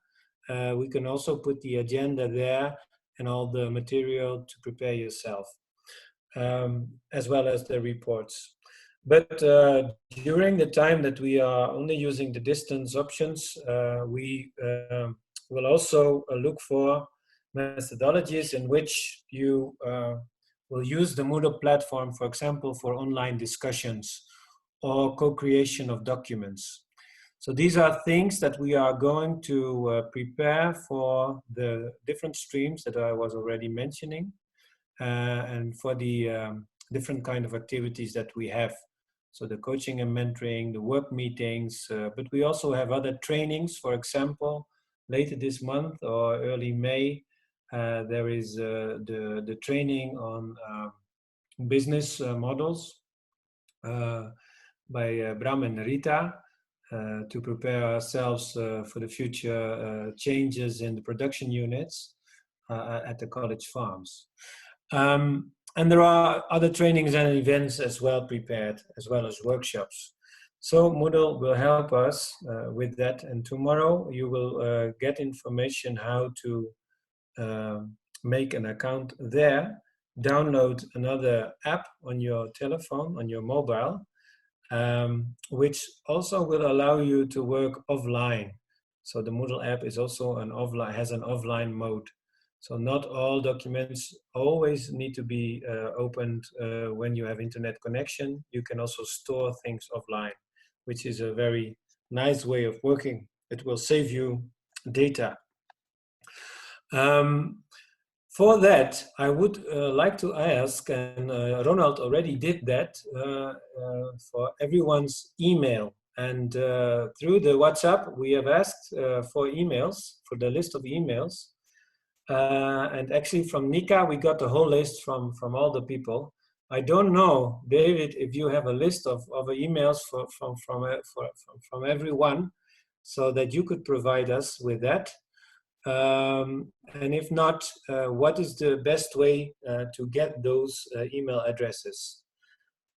we can also put the agenda there and all the material to prepare yourself, as well as the reports. But during the time that we are only using the distance options, we will also look for methodologies in which you will use the Moodle platform, for example, for online discussions or co-creation of documents. So these are things that we are going to prepare for the different streams that I was already mentioning, and for the different kind of activities that we have. So the coaching and mentoring, the work meetings, but we also have other trainings. For example, later this month or early May, there is the training on business models by Bram and Rita, to prepare ourselves for the future changes in the production units at the college farms. And there are other trainings and events as well prepared, as well as workshops. So Moodle will help us with that. And tomorrow you will get information how to make an account there, download another app on your telephone, on your mobile, which also will allow you to work offline. So the Moodle app is also has an offline mode. So not all documents always need to be opened when you have internet connection. You can also store things offline, which is a very nice way of working. It will save you data. For that, I would like to ask, and Ronald already did that, for everyone's email. And through the WhatsApp, we have asked for emails, for the list of emails. And actually from Nika, we got the whole list from all the people. I don't know, David, if you have a list of emails from everyone, so that you could provide us with that. And if not, what is the best way to get those email addresses?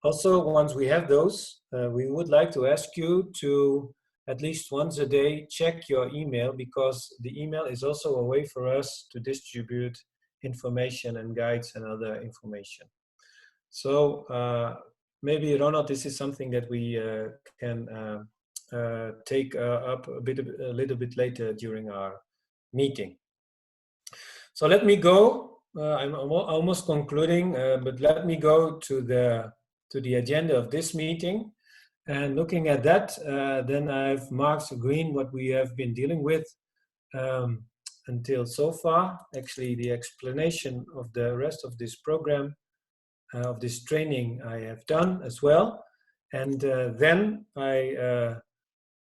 Also, once we have those, we would like to ask you to at least once a day check your email, because the email is also a way for us to distribute information and guides and other information. So maybe, Ronald, this is something that we can take up a little bit later during our meeting. So let me go, I'm almost concluding, but let me go to the agenda of this meeting. And looking at that, then I've marked green what we have been dealing with until so far. Actually, the explanation of the rest of this program, of this training, I have done as well. And then I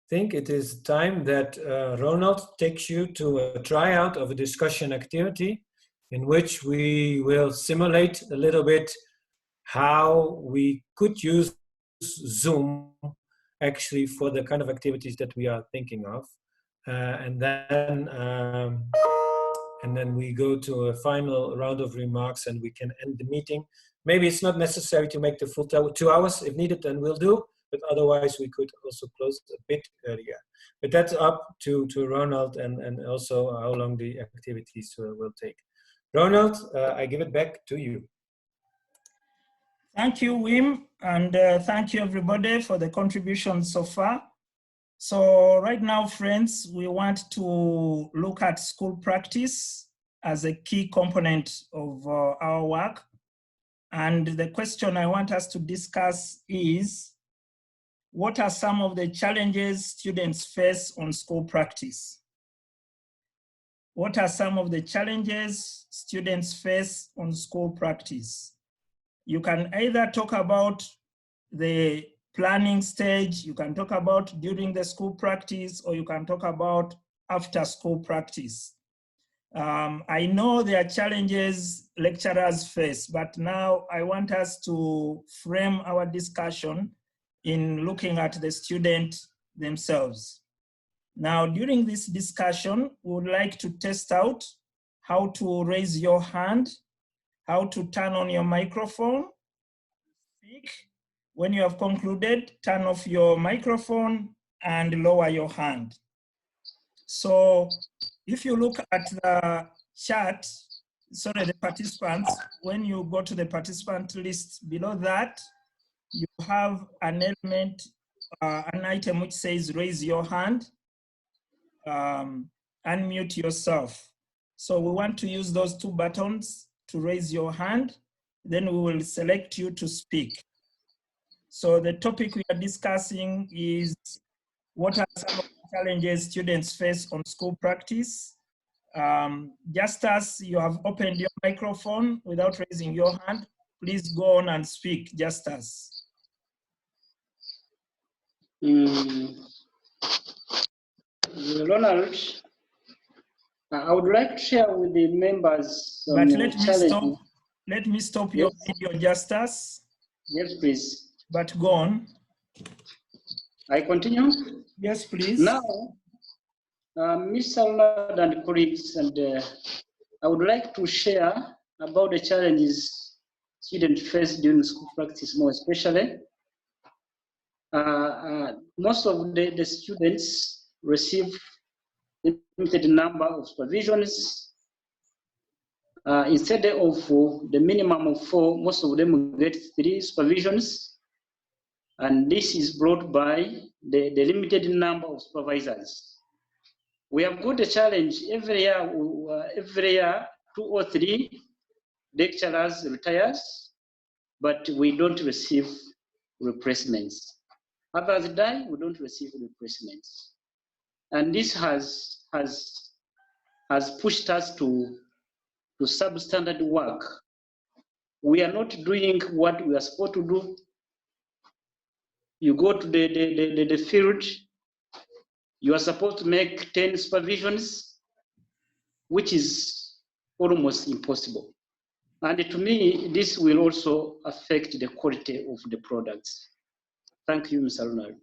think it is time that Ronald takes you to a tryout of a discussion activity in which we will simulate a little bit how we could use Zoom actually for the kind of activities that we are thinking of. And then we go to a final round of remarks and we can end the meeting. Maybe it's not necessary to make the full 2 hours. If needed, then we'll do. But otherwise, we could also close a bit earlier. But that's up to Ronald and also how long the activities will take. Ronald, I give it back to you. Thank you, Wim, and thank you everybody for the contributions so far. So right now, friends, we want to look at school practice as a key component of our work. And the question I want us to discuss is, what are some of the challenges students face on school practice? What are some of the challenges students face on school practice? You can either talk about the planning stage, you can talk about during the school practice, or you can talk about after school practice. I know there are challenges lecturers face, but now I want us to frame our discussion in looking at the student themselves. Now, during this discussion, we would like to test out how to raise your hand, how to turn on your microphone, speak. When you have concluded, turn off your microphone and lower your hand. So if you look at the chat, sorry, the participants, when you go to the participant list below that, you have an element, an item which says raise your hand, unmute yourself. So we want to use those two buttons to raise your hand, then we will select you to speak. So the topic we are discussing is, what are some of the challenges students face on school practice? Just as you have opened your microphone without raising your hand, please go on and speak, just as. Ronald, I would like to share with the members some But let me stop your Yes. video, Justus. Yes, please. But go on. I continue? Yes, please. Now, Mr. Ronald and colleagues, and I would like to share about the challenges students face during school practice, more especially. Most of the students receive limited number of supervisions. Instead of the minimum of 4, most of them get 3 supervisions. And this is brought by the limited number of supervisors. We have got a challenge every year, 2 or 3 lecturers retires, but we don't receive replacements. Others die, we don't receive replacements. And this has pushed us to substandard work. We are not doing what we are supposed to do. You go to the field, you are supposed to make 10 supervisions, which is almost impossible. And to me, this will also affect the quality of the products. Thank you, Mr. Ronald.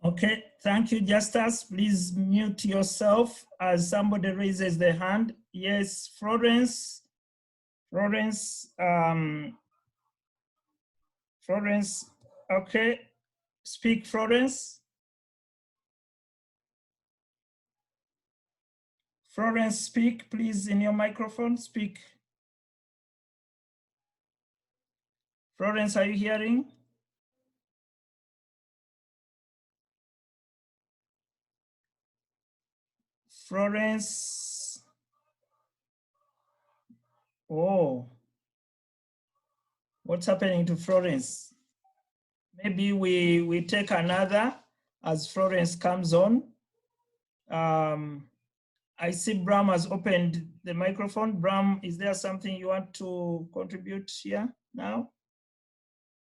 Okay, thank you, Justus. Please mute yourself as somebody raises their hand. Yes, Florence. Florence, okay. Speak, Florence. Florence, speak, please, in your microphone, speak. Florence, are you hearing? Florence. Oh, what's happening to Florence? Maybe we take another as Florence comes on. I see Bram has opened the microphone. Bram, is there something you want to contribute here now?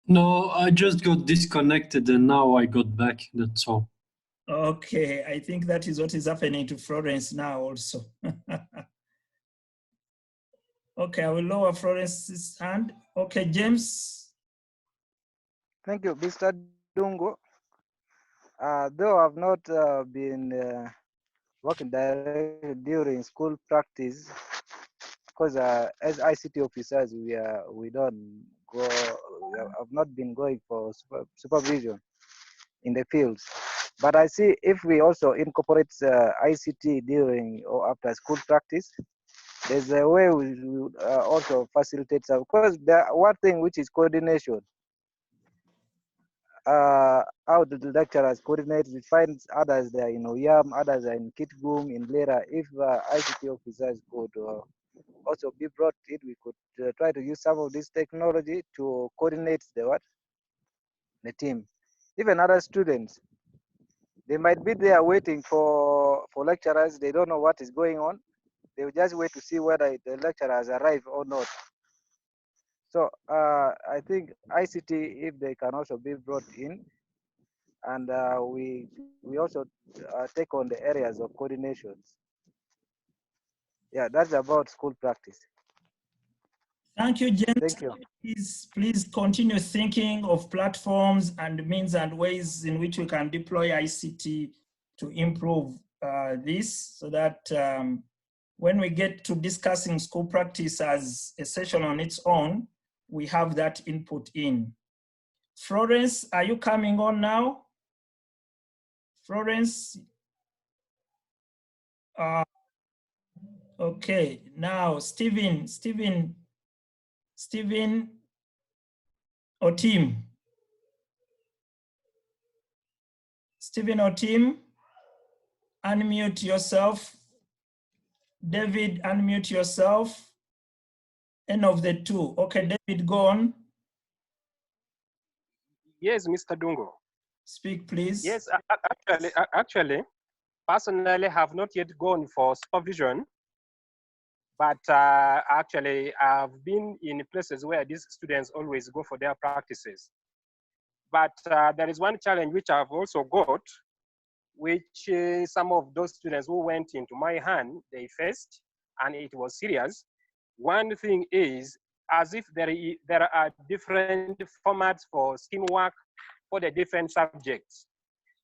No, I just got disconnected and now I got back, that's all. Okay, I think that is what is happening to Florence now also. Okay, I will lower Florence's hand. Okay, James. Thank you, Mr. Dungo. Though I've not been working directly during school practice, because as ICT officers, we don't go. I've not been going for supervision in the fields. But I see if we also incorporate ICT during or after school practice, there's a way we would also facilitate some. Because the one thing which is coordination. how the lecturers coordinate. We find others there in Uyam, others are in Kitgum, in Lera. If ICT officers could also be brought in, we could try to use some of this technology to coordinate the team. Even other students, they might be there waiting for lecturers. They don't know what is going on. They will just wait to see whether the lecturers arrive or not. So I think ICT, if they can also be brought in, and we also take on the areas of coordinations. Yeah, that's about school practice. Thank you, James. Thank you. Please continue thinking of platforms and means and ways in which we can deploy ICT to improve this, so that when we get to discussing school practice as a session on its own, we have that input in. Florence, are you coming on now? Florence? Okay, now Stephen Otim. Stephen Otim, unmute yourself. David, unmute yourself. Any of the two. Okay, David, go on. Yes, Mr. Dungo. Speak, please. Yes, actually, personally, have not yet gone for supervision, but actually, I've been in places where these students always go for their practices. But there is one challenge which I've also got, which some of those students who went into my hand, they faced, and it was serious. One thing is, as if there are different formats for scheme work for the different subjects.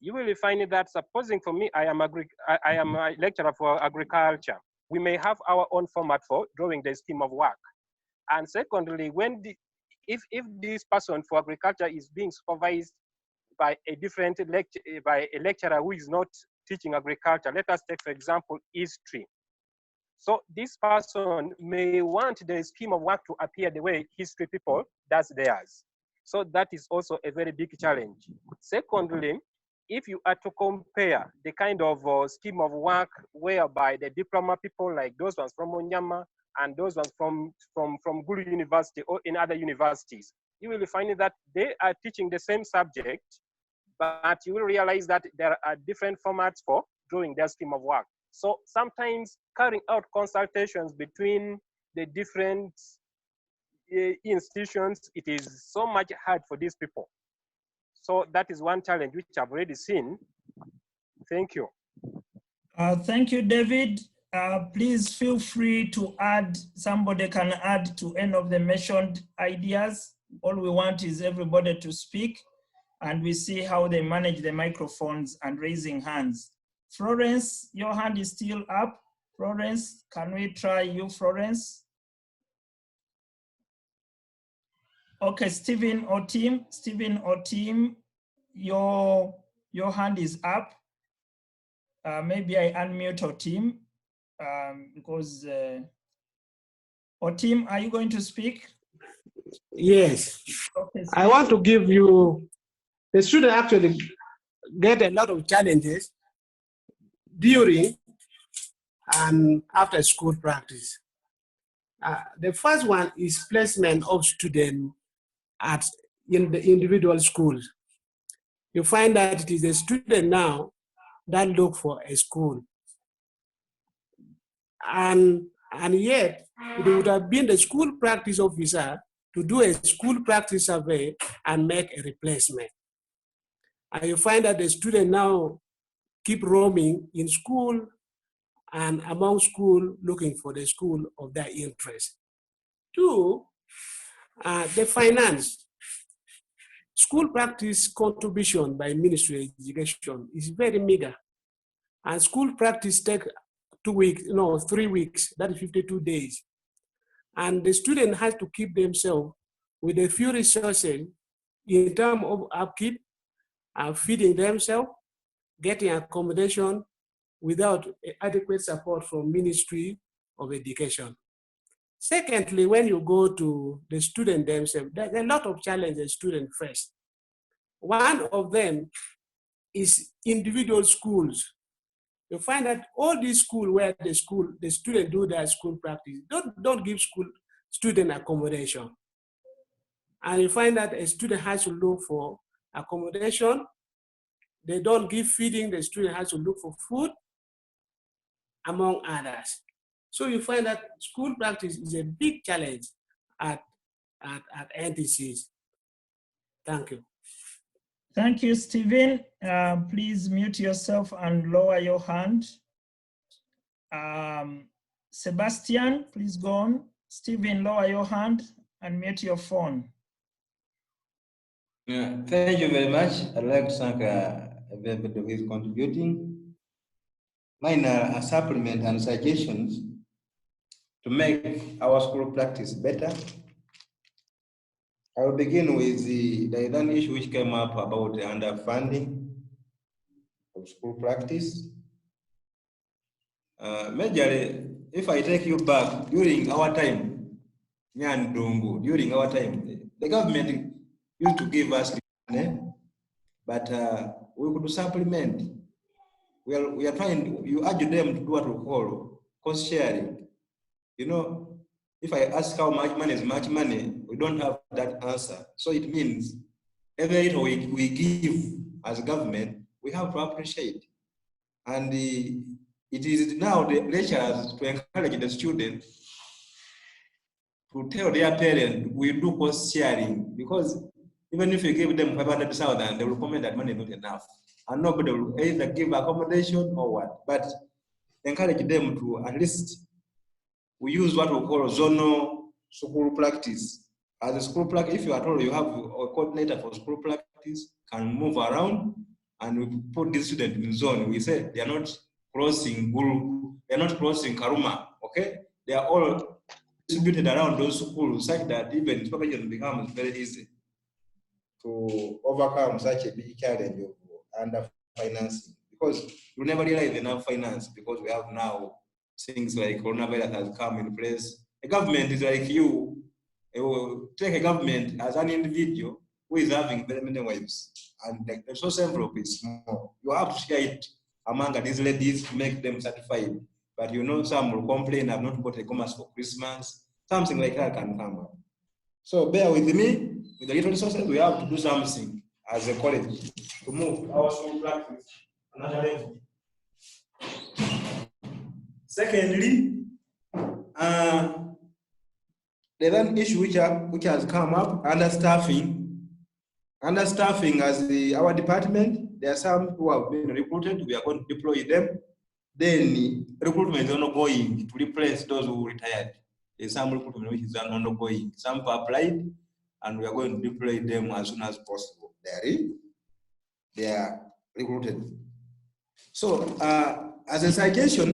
You will find that, supposing for me, I am a lecturer for agriculture. We may have our own format for drawing the scheme of work. And secondly, if this person for agriculture is being supervised by a different lecturer who is not teaching agriculture, let us take, for example, history. So this person may want the scheme of work to appear the way history people does theirs. So that is also a very big challenge. Secondly, if you are to compare the kind of scheme of work whereby the diploma people, like those ones from Unyama and those ones from Gulu University or in other universities, you will find that they are teaching the same subject, but you will realize that there are different formats for drawing their scheme of work. So sometimes carrying out consultations between the different institutions, it is so much hard for these people. So that is one challenge which I've already seen. Thank you. Thank you, David. Please feel free to add, somebody can add to any of the mentioned ideas. All we want is everybody to speak, and we see how they manage the microphones and raising hands. Florence, your hand is still up. Florence, can we try you, Florence? Okay, Stephen Otim, your hand is up. Maybe I unmute Otim because Otim, are you going to speak? Yes. Okay, I want to give you, the student actually get a lot of challenges during and after school practice. The first one is placement of students in the individual schools. You find that it is a student now that look for a school. And yet, it would have been the school practice officer to do a school practice survey and make a replacement. And you find that the student now keep roaming in school and among school looking for the school of their interest. Two, the finance. School practice contribution by Ministry of Education is very meager. And school practice take 2 weeks, 3 weeks, that is 52 days. And the student has to keep themselves with a few resources in terms of upkeep, feeding themselves, getting accommodation without adequate support from Ministry of Education. Secondly, when you go to the student themselves, there's a lot of challenges students face. one of them is individual schools. You find that all these schools where the student do their school practice, don't give student accommodation. And you find that a student has to look for accommodation. They don't give feeding, the student has to look for food, among others. So you find that school practice is a big challenge at NTCs. Thank you. Thank you, Stephen. Please mute yourself and lower your hand. Sebastian, please go on. Stephen, lower your hand and mute your phone. Yeah, thank you very much. I'd like to thank everybody who is contributing. Mine are a supplement and suggestions to make our school practice better. I will begin with the one issue which came up about the underfunding of school practice. Majorly, if I take you back, during our time, during our time, the government used to give us money, but we could supplement. We are trying, you urge them to do what we call cost sharing. You know, if I ask how much money is much money, we don't have that answer. So it means every little we give as government, we have to appreciate. And it is now the lecturers to encourage the students to tell their parents we do cost sharing, because even if you give them 500,000, they will comment that money is not enough. And nobody will either give accommodation or what, but encourage them to at least we use what we call zonal school practice. As a school practice, if you are told you have a coordinator for school practice, can move around, and we put this student in zone. We say they are not crossing Guru, they are not crossing Karuma, okay? They are all distributed around those schools such that even supervision becomes very easy to overcome such a big challenge of under financing, because we never realize enough finance, because we have now things like coronavirus has come in place. A government is like you. Take a government as an individual who is having very many wives, and the resource envelope is small. You have to share it among these ladies to make them satisfied. But you know, some will complain, I've not got a commerce for Christmas. Something like that can come up. So bear with me. With the little resources, we have to do something as a college to move our school practice another level. Secondly, there's an issue which has come up, understaffing. Understaffing as our department, there are some who have been recruited, we are going to deploy them. Then recruitment is ongoing to replace those who retired. There's some recruitment which is ongoing. Some have applied, and we are going to deploy them as soon as possible. They are recruited. So as a suggestion,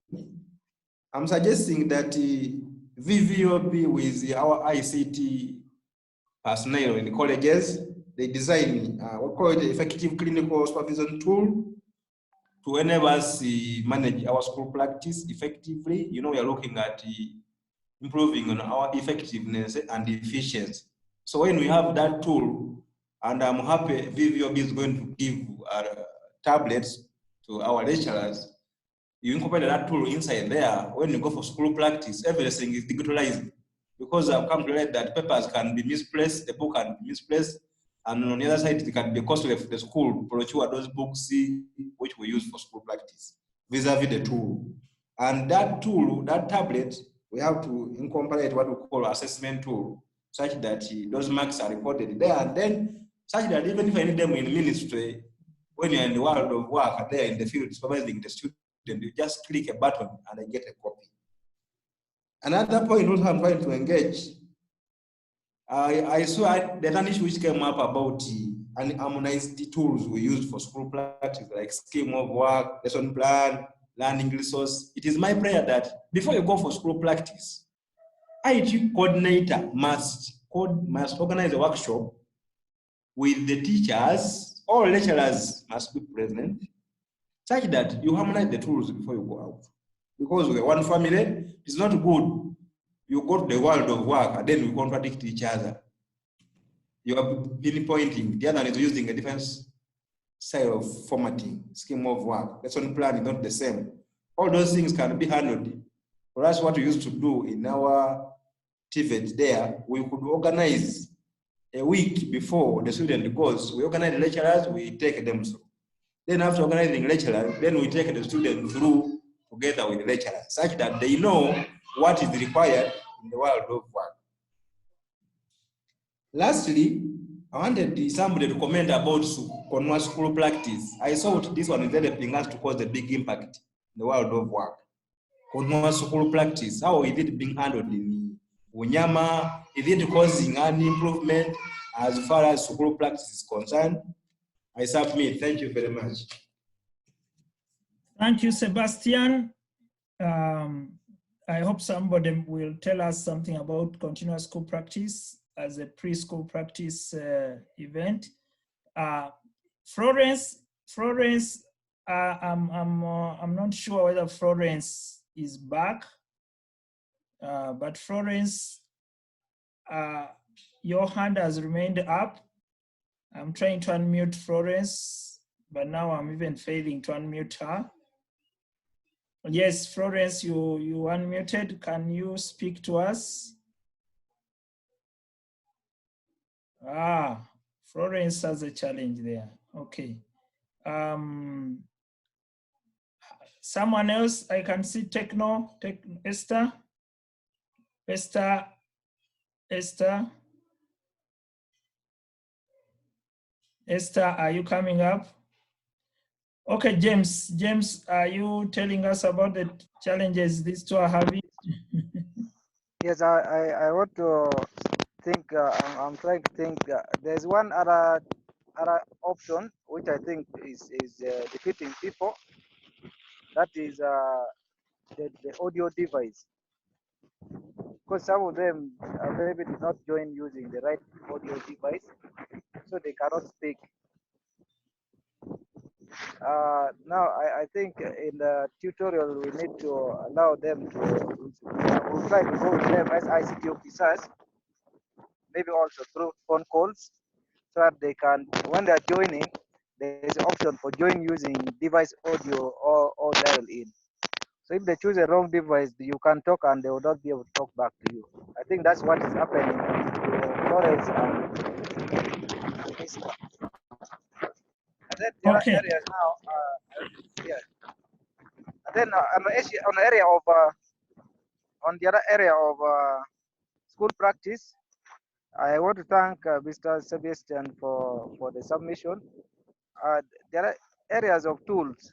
I'm suggesting that VVOB with our ICT personnel in the colleges, they design what we call the effective clinical supervision tool to enable us manage our school practice effectively. You know, we are looking at improving on our effectiveness and efficiency. So when we have that tool, and I'm happy VVOB is going to give tablets to our lecturers, you incorporate that tool inside there. When you go for school practice, everything is digitalized, because I've come to realize that papers can be misplaced, the book can be misplaced, and on the other side, it can be costly for the school to procure those books which we use for school practice, vis-a-vis the tool. And that tool, that tablet, we have to incorporate what we call assessment tool, such that those marks are recorded there, and then such that even if I need them in ministry, when you're in the world of work, there in the field supervising the student, you just click a button and I get a copy. Another point also I'm trying to engage, I saw there's an issue which came up about harmonized tools we use for school practice, like scheme of work, lesson plan, learning resource. It is my prayer that before you go for school practice, IT coordinator must organize a workshop with the teachers. All lecturers must be present, such that you harmonize the tools before you go out. Because we're one family, it's not good. You go to the world of work and then we contradict each other. you are pinpointing. The other one is using a different style of formatting, scheme of work. Lesson plan is not the same. All those things can be handled. For us, what we used to do in our TVET there, we could organize a week before the student goes. We organize the lecturers, we take them through. Then after organizing lecturers, then we take the student through together with the lecturers, such that they know what is required in the world of work. Lastly, I wanted somebody to comment about Konwa school practice. I thought this one is helping us to cause a big impact in the world of work. Konwa school practice, how is it being handled in Unyama? Is it causing an improvement as far as school practice is concerned? I submit. Thank you very much. Thank you, Sebastian. I hope somebody will tell us something about continuous school practice as a preschool practice event. Florence, I'm not sure whether Florence is back, but Florence, your hand has remained up. I'm trying to unmute Florence, but now I'm even failing to unmute her. Yes, Florence, you unmuted. Can you speak to us? Florence has a challenge there. Okay. Someone else, I can see Esther. Esther, are you coming up? Okay, James, are you telling us about the challenges these two are having? Yes, I want to think, I'm trying to think, there's one other option which I think is defeating people. That is the audio device. Because some of them maybe did not join using the right audio device, so they cannot speak. Now, I think in the tutorial, we need to allow them to, we'll try to go with them as ICT officers, maybe also through phone calls, so that they can, when they're joining, there's an option for join using device audio or dial in. So if they choose a wrong device, you can talk and they will not be able to talk back to you. I think that's what is happening to Florence and Esther. And then the other areas now, yeah. And then on the area of on the other area of school practice, I want to thank Mr. Sebastian for the submission. There are areas of tools.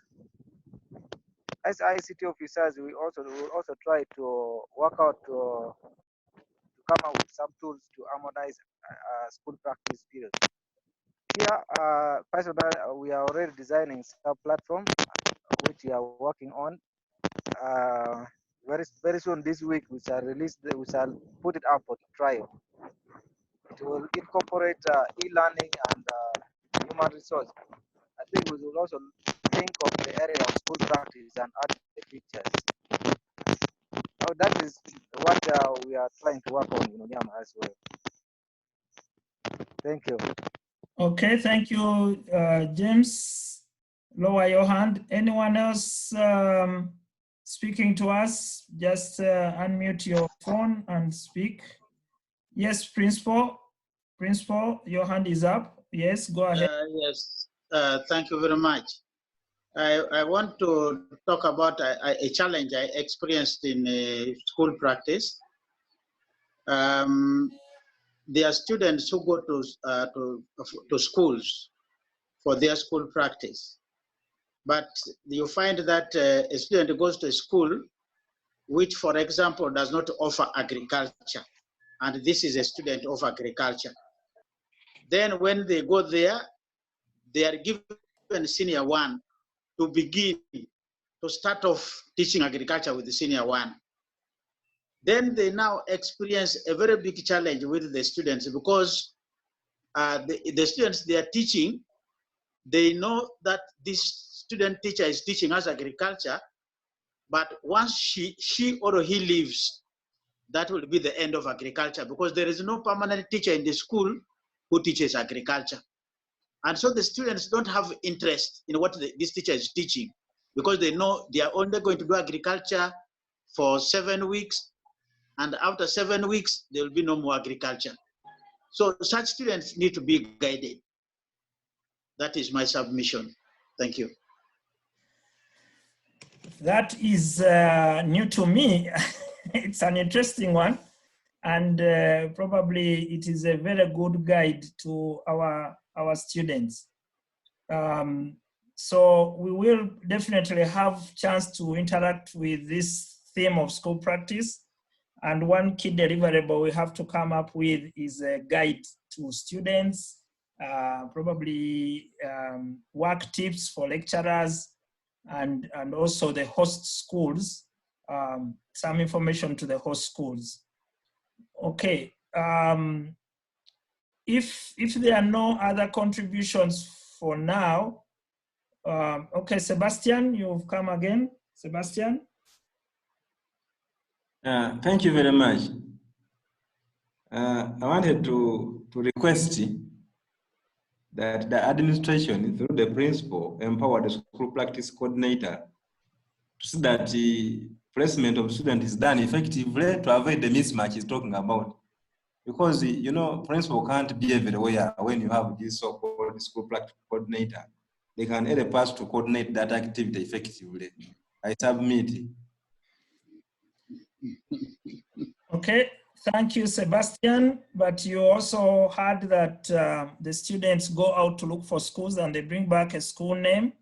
As ICT officers, we will also try to work out to come up with some tools to harmonize school practice skills. Here, personally, we are already designing some platform which we are working on. Very soon this week, we shall put it up for trial. It will incorporate e-learning and human resource. I think we will also think of the area of school practice and add the features. Now that is what we are trying to work on in Unyama as well. Thank you. Okay, thank you, James. Lower your hand. Anyone else speaking to us? Just unmute your phone and speak. Yes, Principal, your hand is up. Yes, go ahead. Yes, thank you very much. I want to talk about a challenge I experienced in school practice. There are students who go to schools for their school practice, but you find that a student goes to a school which, for example, does not offer agriculture, and this is a student of agriculture. Then when they go there, they are given senior one to begin to start off teaching agriculture with the senior one. Then they now experience a very big challenge with the students because the students they are teaching, they know that this student teacher is teaching us agriculture, but once she or he leaves, that will be the end of agriculture because there is no permanent teacher in the school who teaches agriculture. And so the students don't have interest in what this teacher is teaching, because they know they are only going to do agriculture for 7 weeks, and after 7 weeks, there will be no more agriculture. So such students need to be guided. That is my submission. Thank you. That is new to me. It's an interesting one. And probably it is a very good guide to our students. So we will definitely have chance to interact with this theme of school practice. And one key deliverable we have to come up with is a guide to students, probably work tips for lecturers, and also the host schools, some information to the host schools. Okay, if there are no other contributions for now, okay, Sebastian, you've come again. Sebastian? Thank you very much. I wanted to request that the administration, through the principal, empower the school practice coordinator to see that the placement of students is done effectively to avoid the mismatch he's talking about. Because, you know, principal can't be everywhere when you have this so-called school practice coordinator. They can help us to coordinate that activity effectively. I submit. Okay, thank you, Sebastian. But you also heard that the students go out to look for schools and they bring back a school name,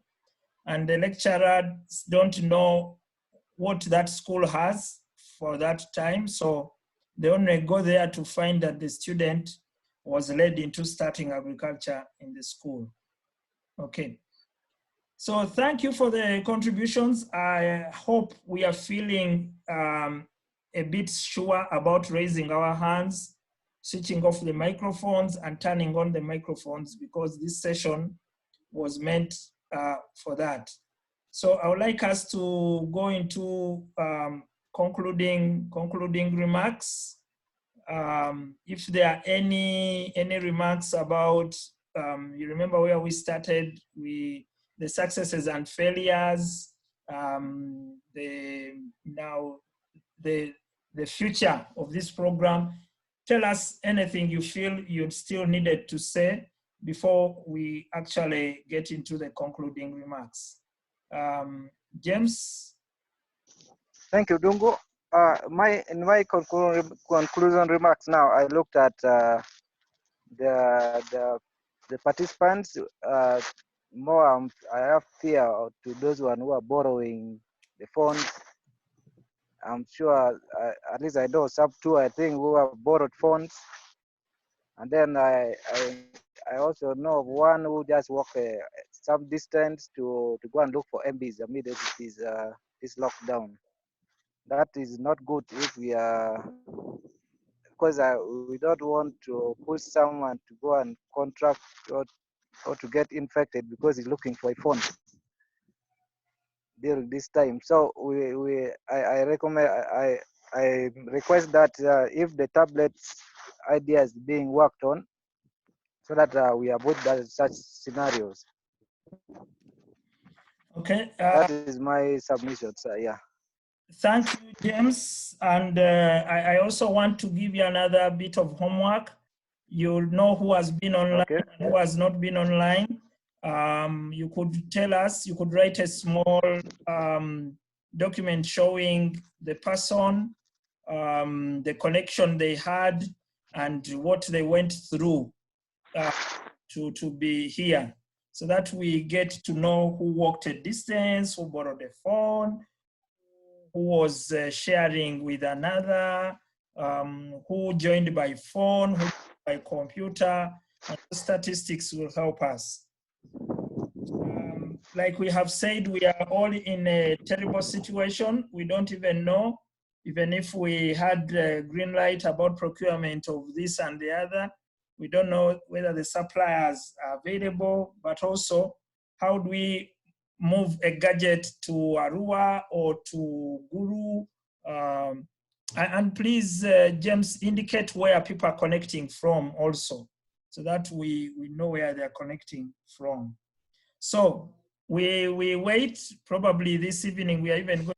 and the lecturers don't know what that school has for that time. So they only go there to find that the student was led into starting agriculture in the school. Okay. So thank you for the contributions. I hope we are feeling a bit sure about raising our hands, switching off the microphones and turning on the microphones, because this session was meant for that. So I would like us to go into concluding remarks. If there are any remarks about, you remember where we started, the successes and failures, the future of this program. Tell us anything you feel you still needed to say before we actually get into the concluding remarks. James? Thank you, Dungo. In my conclusion remarks now, I looked at the participants. More, I have fear to those who are borrowing the phones. I'm sure, at least I know some two, I think, who have borrowed phones. And then I also know of one who just walk some distance to go and look for MBs amid this lockdown. That is not good if we are, because we don't want to push someone to go and contract or to get infected because he's looking for a phone during this time. So I recommend, I request that if the tablets idea is being worked on, so that we avoid such scenarios. Okay. That is my submission, sir. Yeah. Thank you, James. And I also want to give you another bit of homework. You'll know who has been online and who has not been online. You could tell us, you could write a small document showing the person, the connection they had, and what they went through to be here, so that we get to know who walked a distance, who borrowed a phone, who was sharing with another, who joined by phone, who by computer, and the statistics will help us. Like we have said, we are all in a terrible situation. We don't even know, even if we had a green light about procurement of this and the other, we don't know whether the suppliers are available, but also how do we move a gadget to Arua or to Guru? And please, James, indicate where people are connecting from also, so that we know where they're connecting from. So we wait, probably this evening, we are even going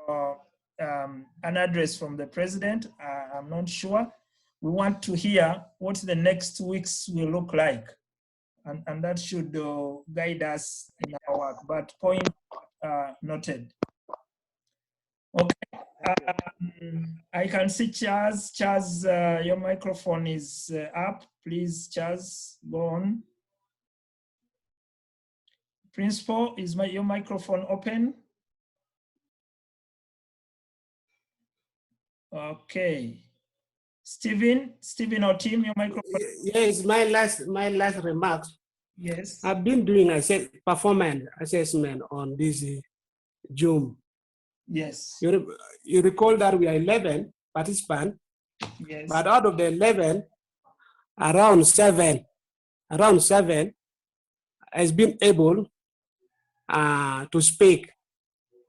to have an address from the president. I'm not sure. We want to hear what the next weeks will look like. And that should guide us in our work, but point noted. Okay, I can see Chaz. Chaz, your microphone is up. Please, Chaz, go on. Principal, is your microphone open? Okay. Stephen or Tim, your microphone. Yes, my last remarks. Yes. I've been doing performance assessment on this Zoom. Yes. You recall that we are 11 participants. Yes. But out of the 11, around seven has been able to speak.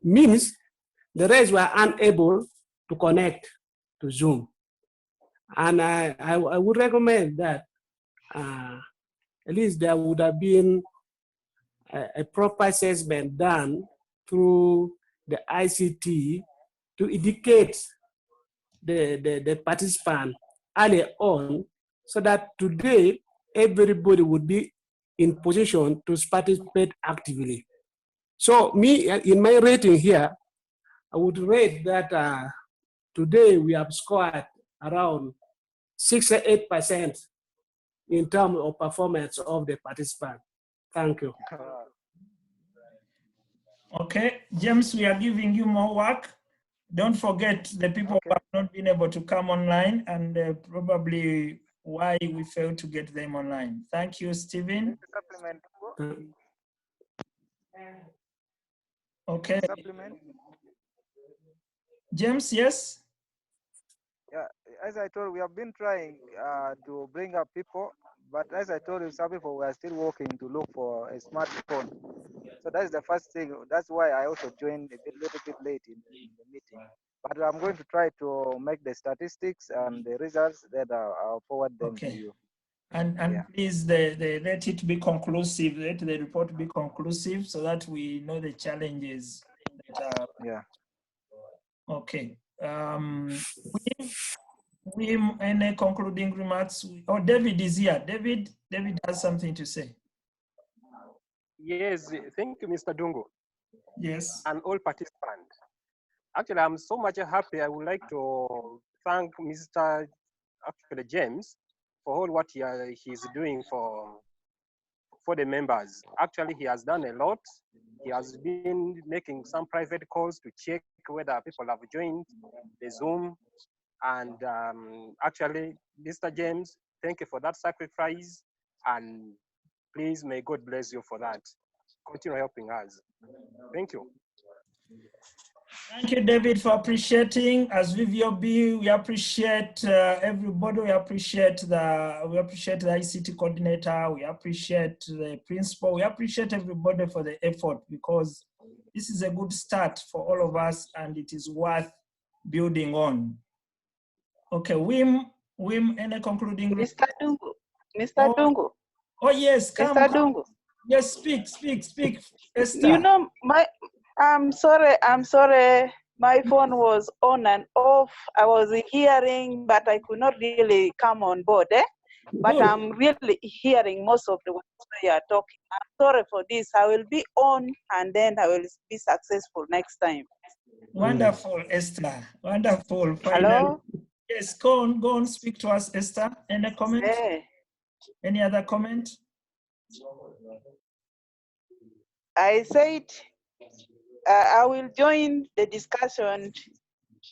Means the rest were unable to connect to Zoom. And I would recommend that at least there would have been a proper assessment done through the ICT to indicate the participant early on, so that today everybody would be in position to participate actively. So me, in my rating here, I would rate that today we have scored around 68% in terms of performance of the participant. Thank you. Okay, James, we are giving you more work. Don't forget the people who have not been able to come online, and probably why we failed to get them online. Thank you, Stephen. Okay. James, yes? Yeah, as I told, we have been trying to bring up people, but as I told you, some people were still working to look for a smartphone. So that's the first thing. That's why I also joined a little bit late in the meeting. But I'm going to try to make the statistics and the results that I'll forward them to you. And yeah. Please, let it be conclusive, let the report be conclusive, so that we know the challenges that are. Yeah. Okay. We any concluding remarks? Oh, David is here. David has something to say. Yes, thank you, Mr. Dungo. Yes. And all participants. Actually, I'm so much happy. I would like to thank Mr. James for all what he's doing for the members. Actually, he has done a lot. He has been making some private calls to check whether people have joined the Zoom. And actually, Mr. James, thank you for that sacrifice. And please, may God bless you for that. Continue helping us. Thank you. Thank you, David, for appreciating. As VVOB, we appreciate everybody. We appreciate the ICT coordinator. We appreciate the principal. We appreciate everybody for the effort, because this is a good start for all of us, and it is worth building on. Okay, Wim, any concluding? Mr. Dungu. Mr. Dungu. Oh yes, come. Mr. Dungu. Yes, speak, Esther. You know, I'm sorry, my phone was on and off. I was hearing, but I could not really come on board, But Good. I'm really hearing most of the words you are talking. I'm sorry for this. I will be on, and then I will be successful next time. Wonderful, Esther. Wonderful. Finally. Hello? Yes, go on, speak to us, Esther. Any comment? Any other comment? I said I will join the discussion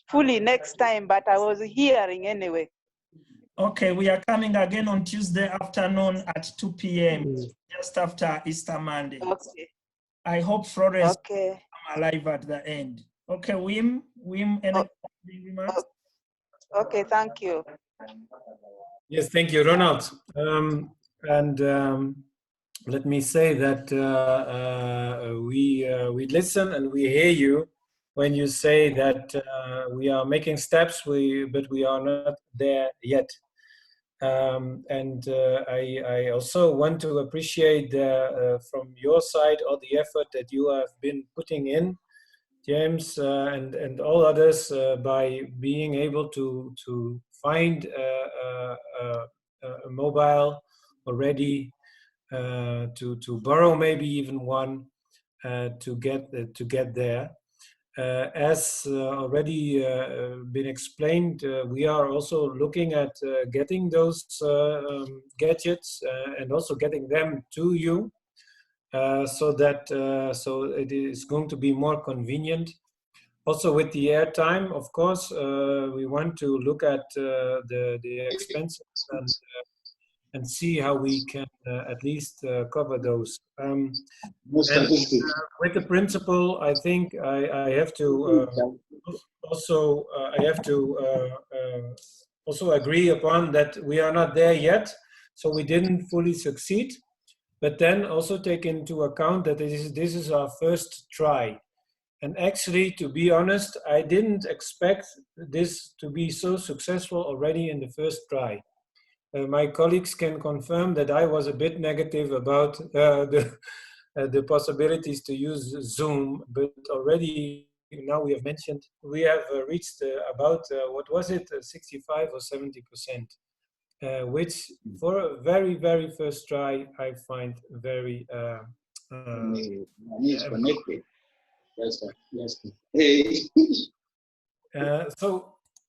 fully next time, but I was hearing anyway. Okay, we are coming again on Tuesday afternoon at 2 p.m., just after Easter Monday. Okay. I hope Florence will come alive at the end. Okay, Wim, any remarks? Okay, thank you. Yes, thank you, Ronald. Let me say that we listen and we hear you when you say that we are making steps, but we are not there yet. I also want to appreciate from your side all the effort that you have been putting in, James, and all others, by being able to find a mobile already, to borrow maybe even one, to get there. As already been explained, we are also looking at getting those gadgets and also getting them to you, so that so it is going to be more convenient. Also with the airtime, of course, we want to look at the expenses and see how we can at least cover those. With the principle, I think I have to also also agree upon that we are not there yet, so we didn't fully succeed. But then also take into account that this is our first try. And actually, to be honest, I didn't expect this to be so successful already in the first try. My colleagues can confirm that I was a bit negative about the possibilities to use Zoom, but already now we have mentioned, we have reached about, what was it, 65 or 70%, which for a very, very first try, I find very connected. Yes.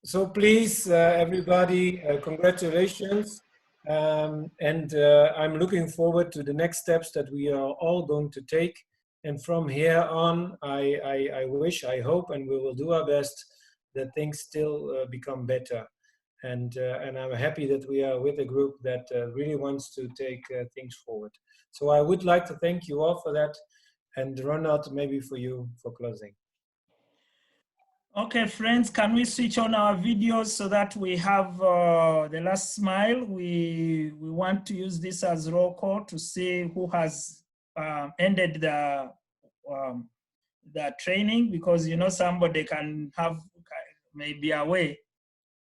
So please, everybody, congratulations. And I'm looking forward to the next steps that we are all going to take. And from here on, I wish, I hope, and we will do our best that things still become better. And I'm happy that we are with a group that really wants to take things forward. So I would like to thank you all for that. And Ronald, maybe for you for closing. Okay, friends, can we switch on our videos so that we have the last smile? We want to use this as roll call to see who has ended the training, because you know somebody can have maybe away.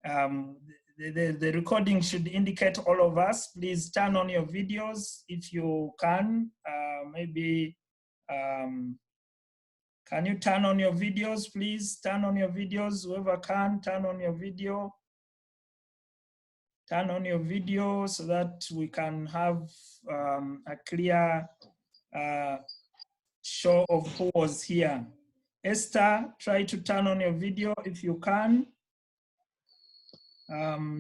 The recording should indicate all of us. Please turn on your videos if you can. Maybe. Can you turn on your videos, please? Turn on your videos, whoever can, turn on your video. Turn on your video so that we can have a clear show of who was here. Esther, try to turn on your video if you can.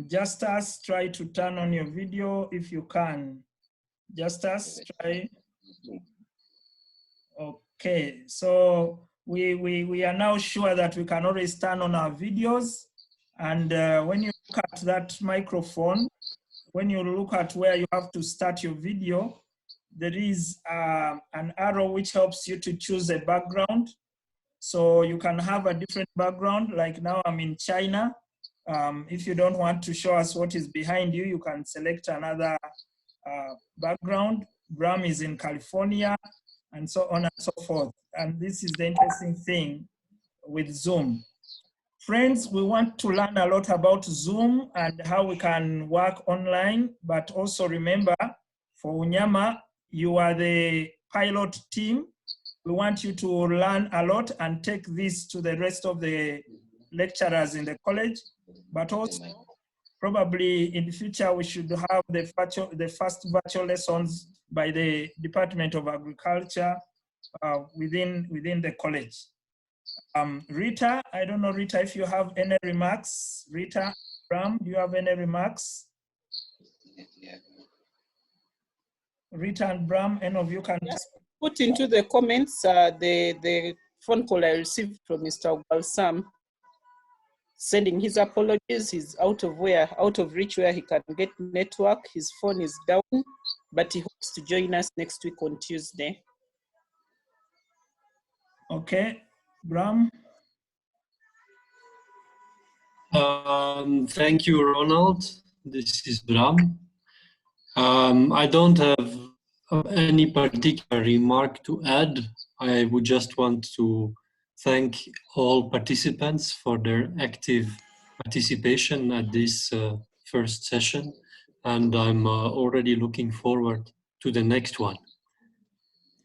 Justus, try to turn on your video if you can. Justus, try. Okay, so we are now sure that we can always turn on our videos. And when you look at that microphone, when you look at where you have to start your video, there is an arrow which helps you to choose a background. So you can have a different background, like now I'm in China. If you don't want to show us what is behind you, you can select another background. Bram is in California, and so on and so forth. And this is the interesting thing with Zoom. Friends, we want to learn a lot about Zoom and how we can work online, but also remember, for Unyama, you are the pilot team. We want you to learn a lot and take this to the rest of the lecturers in the college, but also probably in the future, we should have the first virtual lessons by the Department of Agriculture within the college. Rita, I don't know, Rita, if you have any remarks. Rita, Bram, do you have any remarks? Rita and Bram, any of you can just put into the comments the phone call I received from Mr. Balsam, sending his apologies. He's out of reach where he can get network. His phone is down, but he hopes to join us next week on Tuesday. Okay, Bram. Thank you, Ronald. This is Bram. I don't have any particular remark to add. I would just want to thank all participants for their active participation at this first session. and I'm already looking forward to the next one.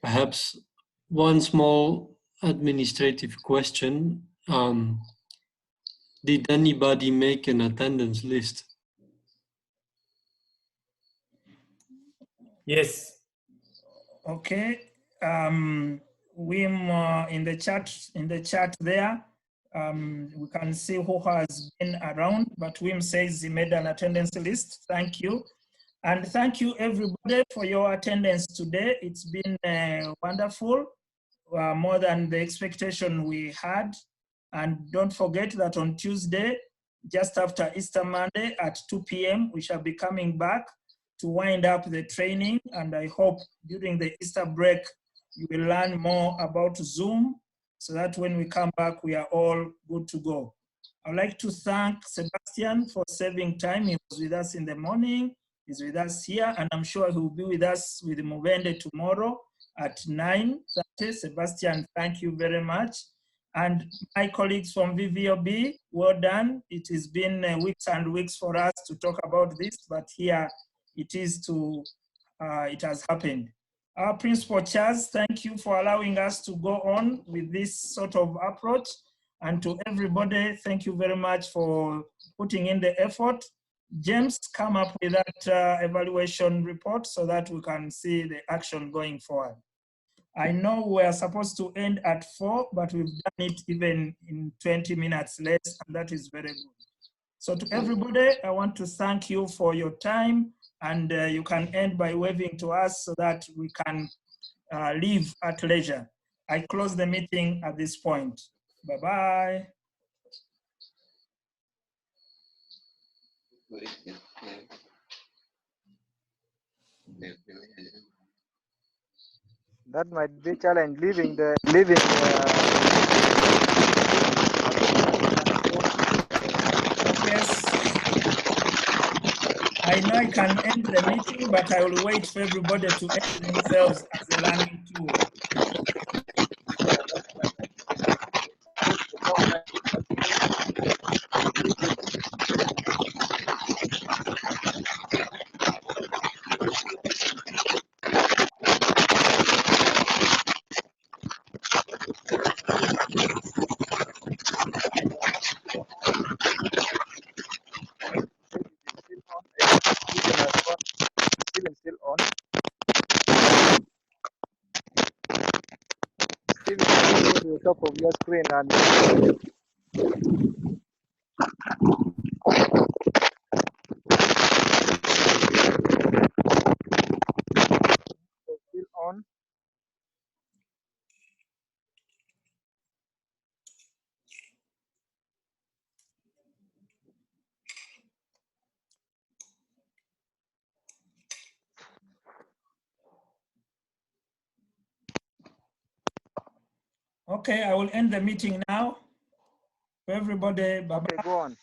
Perhaps one small administrative question. Did anybody make an attendance list? Yes. Okay. Wim, in the chat there, we can see who has been around, but Wim says he made an attendance list. Thank you. And thank you everybody for your attendance today. It's been wonderful, more than the expectation we had. And don't forget that on Tuesday, just after Easter Monday at 2 p.m., we shall be coming back to wind up the training. And I hope during the Easter break, you will learn more about Zoom so that when we come back, we are all good to go. I'd like to thank Sebastian for saving time. He was with us in the morning. He's with us here, and I'm sure he will be with us with Muvende tomorrow at 9:30. Sebastian, thank you very much. And my colleagues from VVOB, well done. It has been weeks and weeks for us to talk about this, but here it is it has happened. Our principal Charles, thank you for allowing us to go on with this sort of approach. And to everybody, thank you very much for putting in the effort. James, come up with that evaluation report so that we can see the action going forward. I know we're supposed to end at 4, but we've done it even in 20 minutes less, and that is very good. So to everybody, I want to thank you for your time, and you can end by waving to us so that we can leave at leisure. I close the meeting at this point. Bye-bye. That might be a challenge leaving Yes. I know I can end the meeting, but I will wait for everybody to end themselves as a learning tool. Still on. Still go to the top of your screen and still on. Okay, I will end the meeting now. For everybody, bye-bye. Okay, go on.